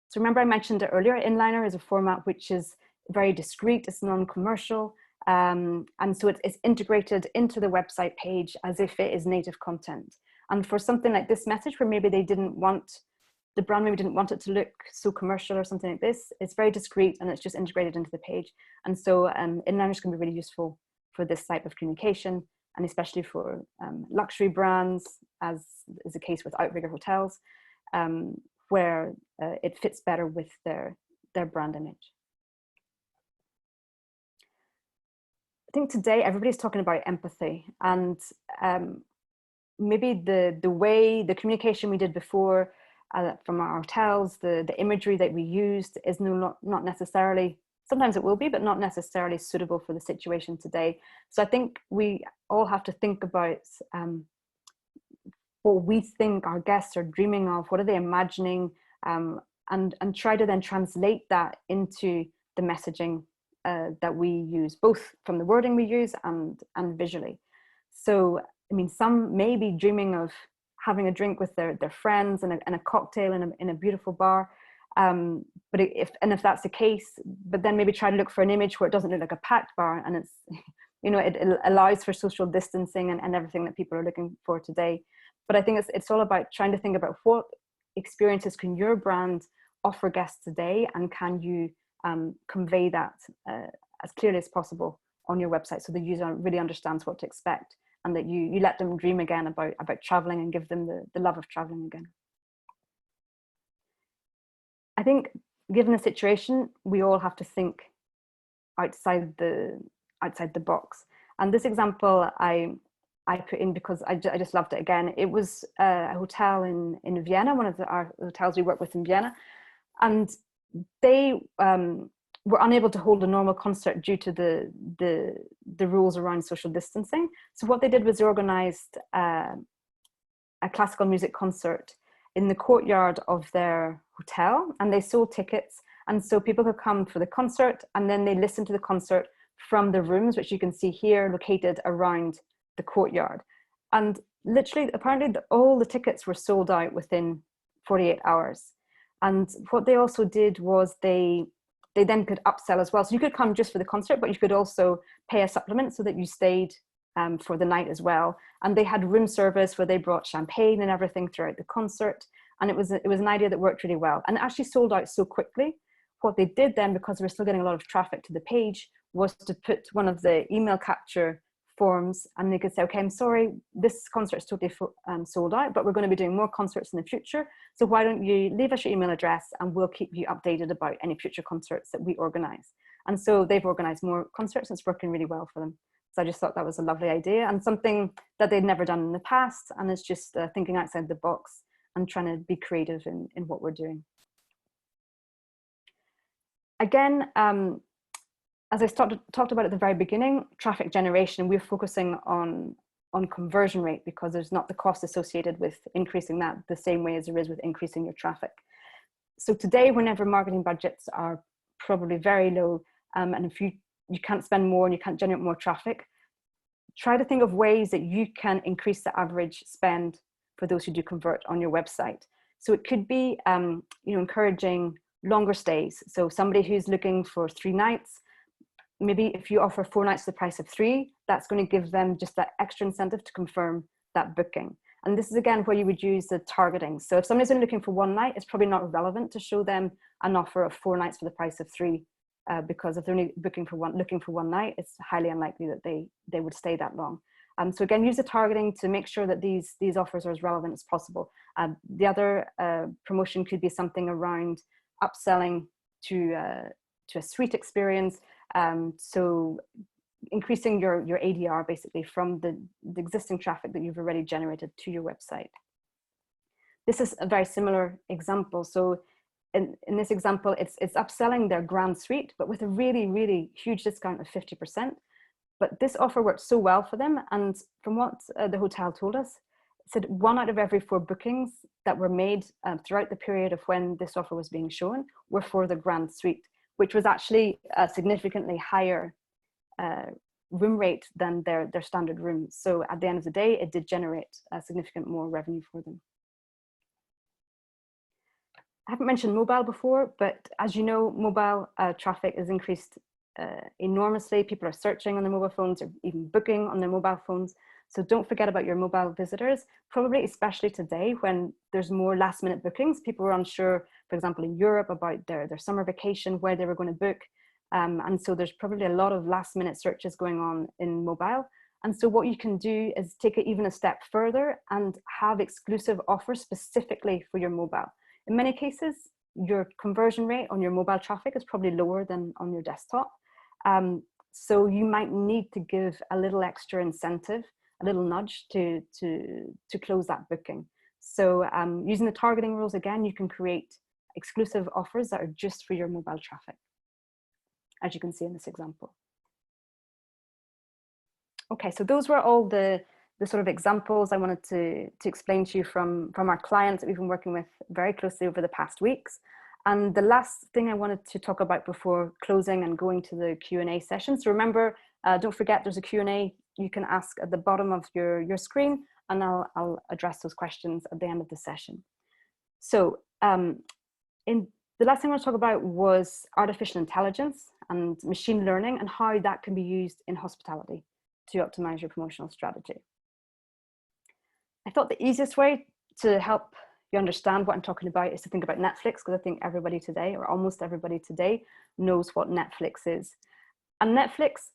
So remember I mentioned it earlier, inliner is a format which is very discreet, it's non-commercial, and so it's integrated into the website page as if it is native content. And for something like this message, where maybe they didn't want, the brand maybe didn't want it to look so commercial or something like this, it's very discreet and it's just integrated into the page. And so inliners can be really useful for this type of communication, and especially for luxury brands, as is the case with outrigger hotels, where it fits better with their brand image. I think today everybody's talking about empathy, and maybe the communication we did before from our hotels, the imagery that we used is not necessarily, sometimes it will be, but not necessarily suitable for the situation today. So I think we all have to think about what we think our guests are dreaming of, what are they imagining, and try to then translate that into the messaging that we use, both from the wording we use and visually. So, I mean, some may be dreaming of having a drink with their friends and a cocktail in a beautiful bar. But if that's the case, but then maybe try to look for an image where it doesn't look like a packed bar, and it's, you know, it allows for social distancing and everything that people are looking for today. But I think it's all about trying to think about what experiences can your brand offer guests today, and can you convey that as clearly as possible on your website, so the user really understands what to expect, and that you let them dream again about traveling and give them the love of traveling again. I think given the situation, we all have to think outside the box. And this example I put in because I just loved it again. It was a hotel in Vienna, one of our hotels we work with in Vienna, and they were unable to hold a normal concert due to the rules around social distancing. So what they did was they organized a classical music concert in the courtyard of their hotel, and they sold tickets, and so people could come for the concert, and then they listened to the concert from the rooms, which you can see here, located around the courtyard. And literally, apparently all the tickets were sold out within 48 hours. And what they also did was they then could upsell as well. So you could come just for the concert, but you could also pay a supplement so that you stayed for the night as well. And they had room service where they brought champagne and everything throughout the concert. And it was an idea that worked really well, and it actually sold out so quickly. What they did then, because we were still getting a lot of traffic to the page, was to put one of the email capture forms, and they could say, okay, I'm sorry, this concert is totally sold out, but we're going to be doing more concerts in the future. So why don't you leave us your email address, and we'll keep you updated about any future concerts that we organize. And so they've organized more concerts, and it's working really well for them. So I just thought that was a lovely idea, and something that they'd never done in the past. And it's just thinking outside the box and trying to be creative in what we're doing. Again, as I talked about at the very beginning, traffic generation, we're focusing on conversion rate, because there's not the cost associated with increasing that the same way as there is with increasing your traffic. So today, whenever marketing budgets are probably very low, and if you can't spend more and you can't generate more traffic, try to think of ways that you can increase the average spend for those who do convert on your website. So it could be encouraging longer stays. So somebody who's looking for 3 nights, maybe if you offer 4 nights the price of 3, that's going to give them just that extra incentive to confirm that booking. And this is again where you would use the targeting. So if somebody's only looking for 1 night, it's probably not relevant to show them an offer of 4 nights for the price of 3, because if they're only looking for 1 night, it's highly unlikely that they would stay that long. So again, use the targeting to make sure that these offers are as relevant as possible. The other promotion could be something around upselling to a suite experience. So increasing your ADR basically from the existing traffic that you've already generated to your website. This is a very similar example. So in this example, it's upselling their grand suite, but with a really, really huge discount of 50%. But this offer worked so well for them. And from what the hotel told us, it said 1 out of every 4 bookings that were made throughout the period of when this offer was being shown were for the grand suite, which was actually a significantly higher room rate than their standard rooms. So at the end of the day, it did generate a significant more revenue for them. I haven't mentioned mobile before, but as you know, mobile traffic has increased enormously. People are searching on their mobile phones or even booking on their mobile phones. So don't forget about your mobile visitors, probably especially today when there's more last minute bookings. People were unsure, for example, in Europe about their summer vacation, where they were going to book. And so there's probably a lot of last minute searches going on in mobile. And so what you can do is take it even a step further and have exclusive offers specifically for your mobile. In many cases, your conversion rate on your mobile traffic is probably lower than on your desktop. So you might need to give a little extra incentive, a little nudge to close that booking. So using the targeting rules again, you can create exclusive offers that are just for your mobile traffic, as you can see in this example. Okay, so those were all the sort of examples I wanted to explain to you from our clients that we've been working with very closely over the past weeks. And the last thing I wanted to talk about before closing and going to the Q&A session. So remember, don't forget there's a Q&A you can ask at the bottom of your screen, and I'll address those questions at the end of the session. So the last thing I want to talk about was artificial intelligence and machine learning and how that can be used in hospitality to optimize your promotional strategy. I thought the easiest way to help you understand what I'm talking about is to think about Netflix, because I think everybody today, or almost everybody today, knows what Netflix is. And Netflix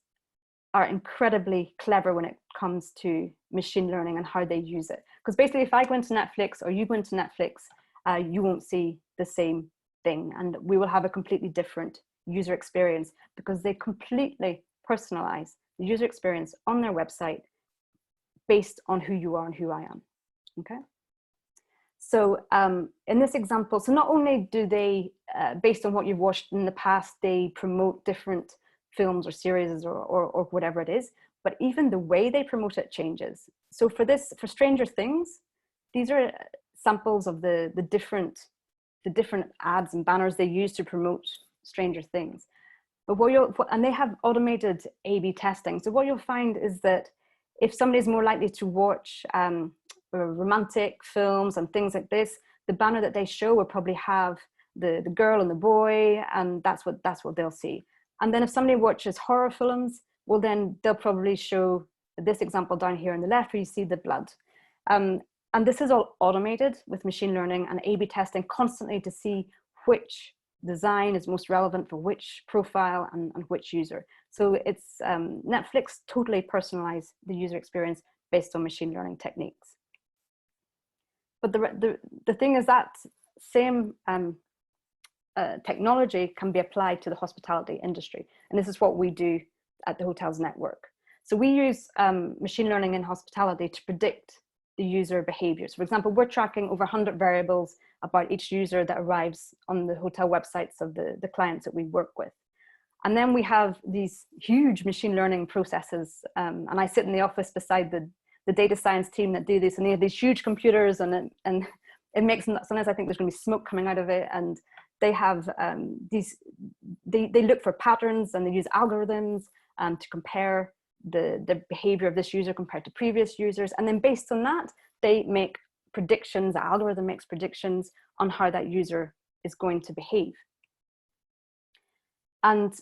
are incredibly clever when it comes to machine learning and how they use it. Because basically, if I go into Netflix or you go into Netflix, you won't see the same thing, and we will have a completely different user experience because they completely personalize the user experience on their website based on who you are and who I am. Okay. So in this example, so not only do they, based on what you've watched in the past, they promote different films or series or whatever it is, but even the way they promote it changes. So for Stranger Things, these are samples of the different ads and banners they use to promote Stranger Things. But and they have automated A/B testing. So what you'll find is that if somebody's more likely to watch romantic films and things like this, the banner that they show will probably have the girl and the boy, and that's what they'll see. And then if somebody watches horror films, well, then they'll probably show this example down here on the left where you see the blood. And this is all automated with machine learning and A/B testing constantly to see which design is most relevant for which profile and which user. So it's Netflix totally personalized the user experience based on machine learning techniques. But the thing is that same technology can be applied to the hospitality industry. And this is what we do at the Hotels Network. So we use machine learning in hospitality to predict the user behaviors. For example, we're tracking over 100 variables about each user that arrives on the hotel websites of the clients that we work with. And then we have these huge machine learning processes. And I sit in the office beside the data science team that do this, and they have these huge computers, and it makes, sometimes I think there's going to be smoke coming out of it. And they have they look for patterns, and they use algorithms to compare the behavior of this user compared to previous users. And then based on that, they make predictions, the algorithm makes predictions on how that user is going to behave. And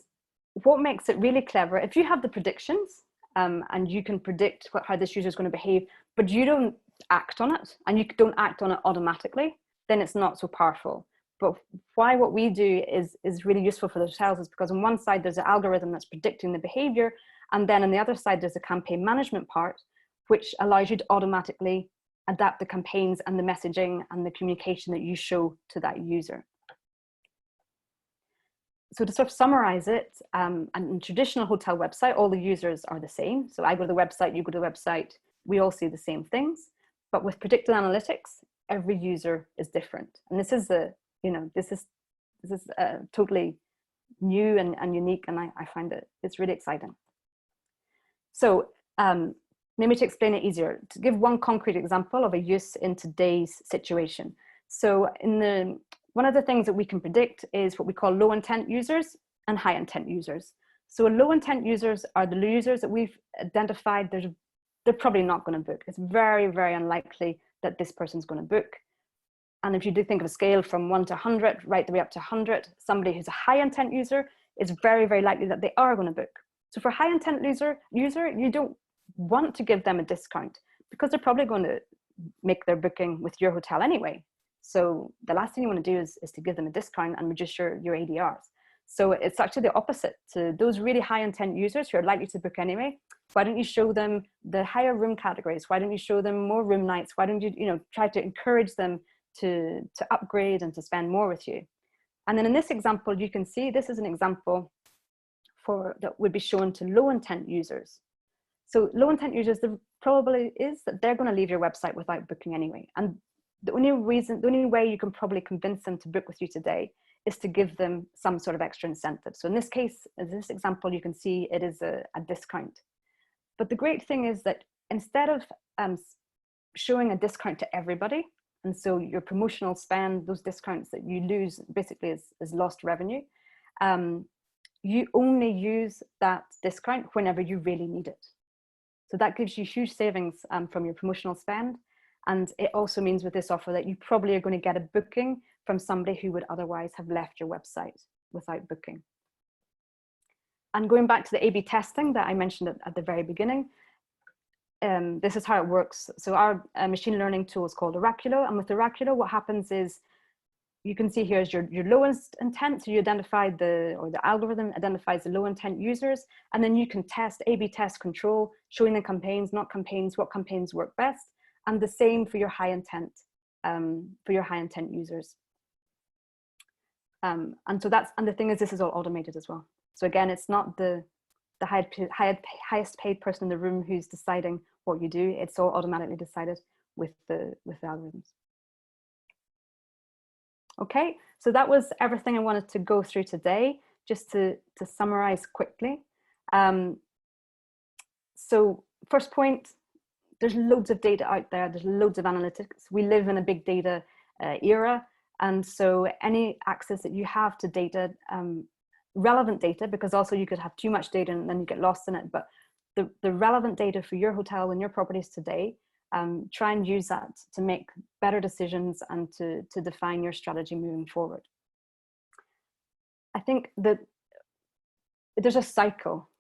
what makes it really clever, if you have the predictions and you can predict how this user is going to behave, but you don't act on it, and you don't act on it automatically, then it's not so powerful. But why what we do is really useful for the hotels is because on one side, there's an algorithm that's predicting the behavior. And then on the other side, there's a campaign management part, which allows you to automatically adapt the campaigns and the messaging and the communication that you show to that user. So to sort of summarize it, on a traditional hotel website, all the users are the same. So I go to the website, you go to the website, we all see the same things. But with predictive analytics, every user is different. And this is this is totally new and unique, and I find it's really exciting. So maybe to explain it easier, to give one concrete example of a use in today's situation. So one of the things that we can predict is what we call low intent users and high intent users. So low intent users are the users that we've identified. They're probably not going to book. It's very, very unlikely that this person's going to book. And if you do think of a scale from 1 to 100, right the way up to 100, somebody who's a high intent user, it's very, very likely that they are going to book. So for high intent user, you don't want to give them a discount because they're probably going to make their booking with your hotel anyway. So the last thing you want to do is to give them a discount and reduce your ADRs. So it's actually the opposite. To those really high intent users who are likely to book anyway, why don't you show them the higher room categories? Why don't you show them more room nights? Why don't you, try to encourage them to upgrade and to spend more with you? And then in this example, you can see this is an example that would be shown to low intent users. So low intent users, the probability is that they're going to leave your website without booking anyway. And the only way you can probably convince them to book with you today is to give them some sort of extra incentive. So in this case, in this example, you can see it is a discount. But the great thing is that instead of showing a discount to everybody, and so your promotional spend, those discounts that you lose basically is lost revenue, you only use that discount whenever you really need it. So that gives you huge savings from your promotional spend. And it also means with this offer that you probably are going to get a booking from somebody who would otherwise have left your website without booking. And going back to the A/B testing that I mentioned at the very beginning, this is how it works. So our machine learning tool is called Oraculo. And with Oraculo, what happens is, you can see here is your lowest intent. So you identify the algorithm identifies the low intent users, and then you can test, A/B test control, showing the campaigns, not campaigns, what campaigns work best, and the same for your high intent users. And the thing is, this is all automated as well. So again, it's not the highest paid person in the room who's deciding what you do. It's all automatically decided with the algorithms. Okay, so that was everything I wanted to go through today, just to summarize quickly. So first point, there's loads of data out there, there's loads of analytics. We live in a big data era, and so any access that you have to data, relevant data, because also you could have too much data and then you get lost in it, but the relevant data for your hotel and your properties today, try and use that to make better decisions and to define your strategy moving forward. I think that there's a cycle.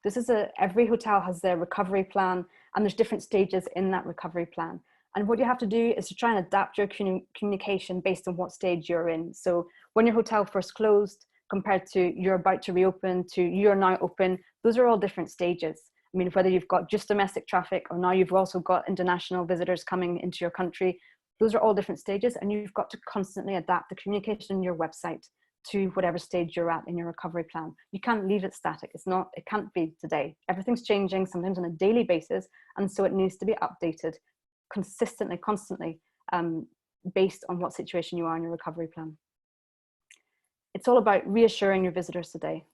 Every hotel has their recovery plan, and there's different stages in that recovery plan. And what you have to do is to try and adapt your communication based on what stage you're in. So when your hotel first closed, compared to you're about to reopen, to you're now open, those are all different stages. I mean, whether you've got just domestic traffic or now you've also got international visitors coming into your country, those are all different stages, and you've got to constantly adapt the communication in your website to whatever stage you're at in your recovery plan. You can't leave it static. It can't be today. Everything's changing, sometimes on a daily basis, and so it needs to be updated consistently, constantly, based on what situation you are in your recovery plan. It's all about reassuring your visitors today.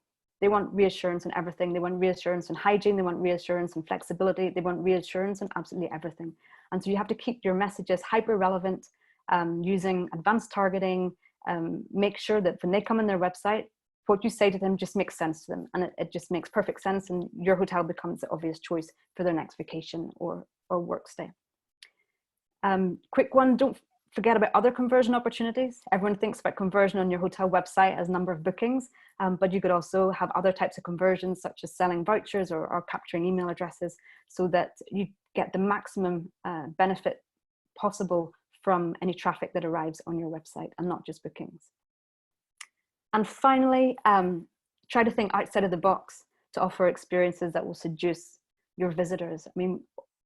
They want reassurance in everything. They want reassurance in hygiene. They want reassurance in flexibility. They want reassurance in absolutely everything. And so you have to keep your messages hyper relevant, using advanced targeting. Make sure that when they come on their website, what you say to them just makes sense to them, and it just makes perfect sense, and your hotel becomes the obvious choice for their next vacation or work stay. Quick one, don't forget about other conversion opportunities. Everyone thinks about conversion on your hotel website as number of bookings, but you could also have other types of conversions, such as selling vouchers or capturing email addresses, so that you get the maximum benefit possible from any traffic that arrives on your website, and not just bookings. And finally, try to think outside of the box to offer experiences that will seduce your visitors. I mean,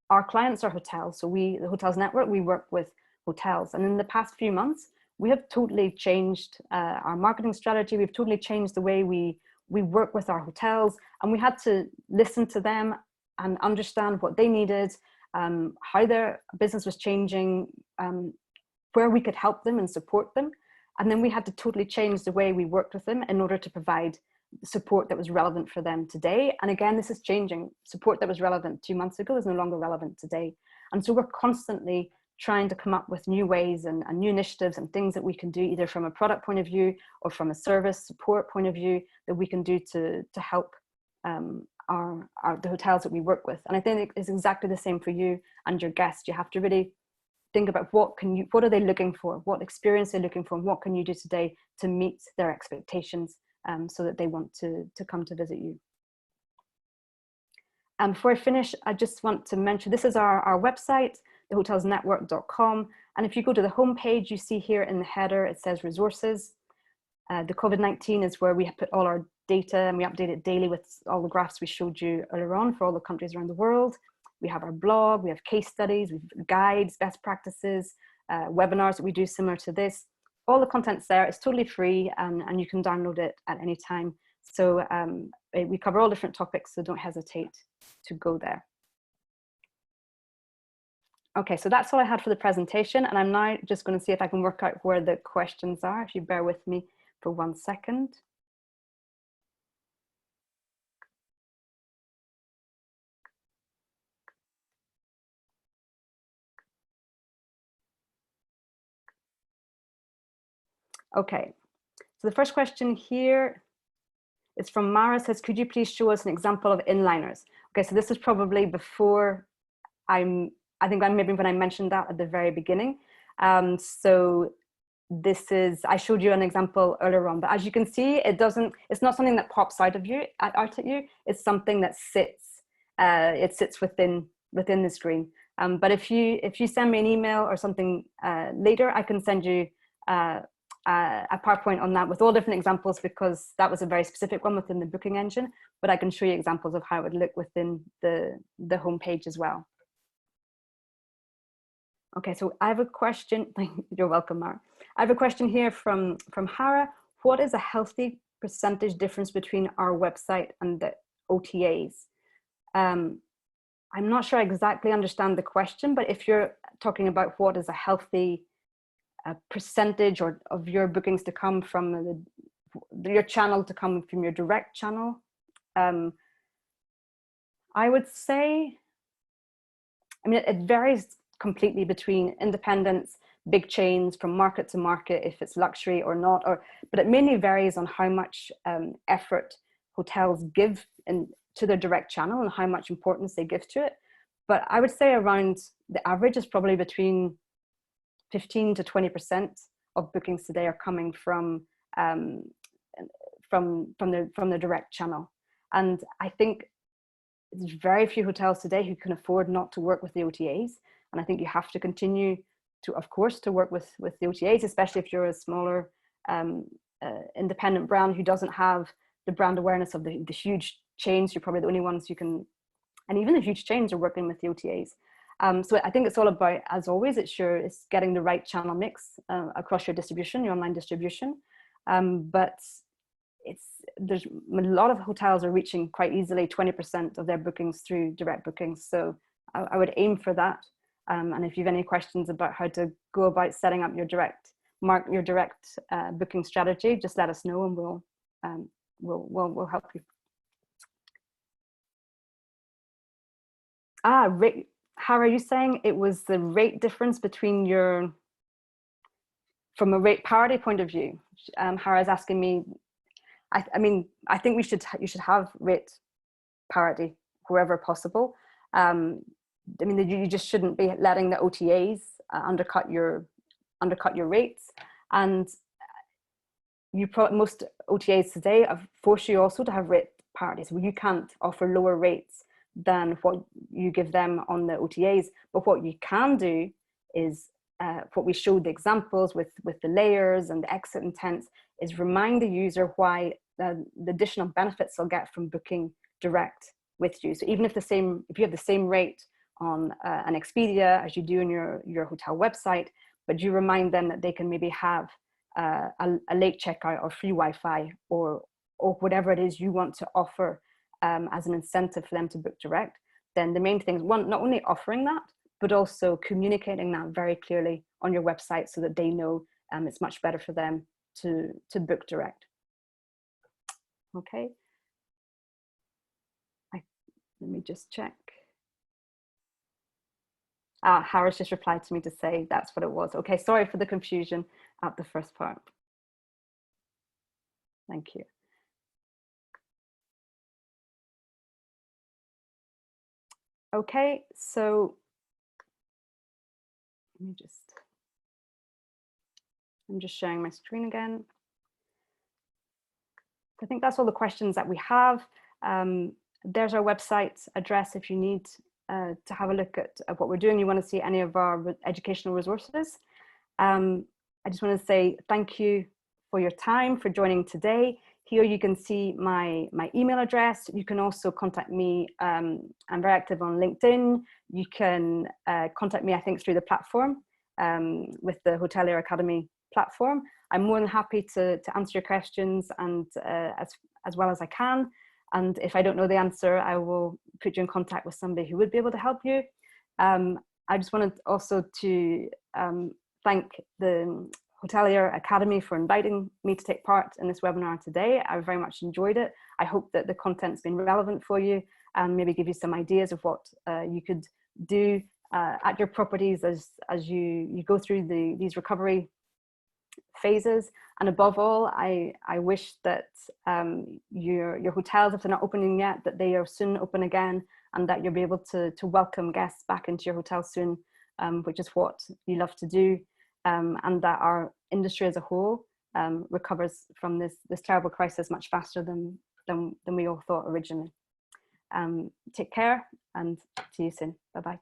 our clients are hotels, so the Hotels Network, we work with hotels, and in the past few months we have totally changed our marketing strategy. We've totally changed the way we work with our hotels, and we had to listen to them and understand what they needed, how their business was changing, where we could help them and support them, and then we had to totally change the way we worked with them in order to provide support that was relevant for them today. And again, this is changing. Support that was relevant 2 months ago is no longer relevant today, and so we're constantly trying to come up with new ways and new initiatives and things that we can do, either from a product point of view or from a service support point of view, that we can do to help the hotels that we work with. And I think it's exactly the same for you and your guests. You have to really think about what are they looking for, what experience they're looking for, and what can you do today to meet their expectations, so that they want to come to visit you. Before I finish, I just want to mention, this is our website, thehotelsnetwork.com. And if you go to the homepage, you see here in the header, it says resources. The COVID-19 is where we put all our data, and we update it daily with all the graphs we showed you earlier on for all the countries around the world. We have our blog, we have case studies, we have guides, best practices, webinars that we do similar to this. All the content's there. It's totally free, and you can download it at any time. So we cover all different topics, so don't hesitate to go there. Okay, so that's all I had for the presentation, and I'm now just going to see if I can work out where the questions are, if you bear with me for 1 second. Okay, so the first question here is from Mara, says, could you please show us an example of inliners? Okay, so this is probably before I think maybe when I mentioned that at the very beginning. So this is, I showed you an example earlier on, but as you can see, it's not something that pops out at you, it's something that sits, it sits within the screen. But if you send me an email or something later, I can send you a PowerPoint on that with all different examples, because that was a very specific one within the booking engine, but I can show you examples of how it would look within the homepage as well. Okay, so I have a question. You're welcome, Mara. I have a question here from Hara. What is a healthy percentage difference between our website and the OTAs? I'm not sure I exactly understand the question, but if you're talking about what is a healthy percentage of your bookings to come from your channel, to come from your direct channel, I would say, I mean, it varies completely between independents, big chains, from market to market, if it's luxury or not, but it mainly varies on how much effort hotels give to their direct channel and how much importance they give to it. But I would say around the average is probably between 15 to 20% of bookings today are coming from the direct channel. And I think there's very few hotels today who can afford not to work with the OTAs. And I think you have to continue to, of course, to work with the OTAs, especially if you're a smaller independent brand who doesn't have the brand awareness of the huge chains. You're probably the only ones who can, and even the huge chains are working with the OTAs. So I think it's all about, as always, it's getting the right channel mix across your distribution, your online distribution. But there's a lot of hotels are reaching quite easily 20% of their bookings through direct bookings. So I would aim for that. And if you have any questions about how to go about setting up your direct booking strategy, just let us know, and we'll help you. Rate. How are you saying it was the rate difference between from a rate parity point of view? Hara's asking me. I mean, I think you should have rate parity wherever possible. I mean, you just shouldn't be letting the OTAs undercut your rates. And most OTAs today force you also to have rate parity. So you can't offer lower rates than what you give them on the OTAs. But what you can do is what we showed the examples with the layers and the exit intents, is remind the user why the additional benefits they'll get from booking direct with you. So even if you have the same rate on an Expedia as you do in your hotel website, but you remind them that they can maybe have a late checkout or free Wi-Fi or whatever it is you want to offer as an incentive for them to book direct, then the main thing is, one, not only offering that, but also communicating that very clearly on your website so that they know it's much better for them to book direct. Okay. Let me just check. Harris just replied to me to say that's what it was. Okay, sorry for the confusion at the first part. Thank you. Okay, so I'm just sharing my screen again. I think that's all the questions that we have. There's our website address if you need to have a look at what we're doing. You want to see any of our educational resources. I just want to say thank you for your time, for joining today. Here you can see my email address. You can also contact me. I'm very active on LinkedIn. You can contact me, I think, through the platform with the Hotelier Academy platform. I'm more than happy to answer your questions and as well as I can. And if I don't know the answer, I will put you in contact with somebody who would be able to help you. I just wanted also to thank the Hotelier Academy for inviting me to take part in this webinar today. I very much enjoyed it. I hope that the content's been relevant for you and maybe give you some ideas of what you could do at your properties as you go through these recovery phases. And above all, I wish that your hotels, if they're not opening yet, that they are soon open again, and that you'll be able to welcome guests back into your hotel soon, which is what you love to do, and that our industry as a whole recovers from this terrible crisis much faster than we all thought originally. Take care and see you soon. Bye-bye.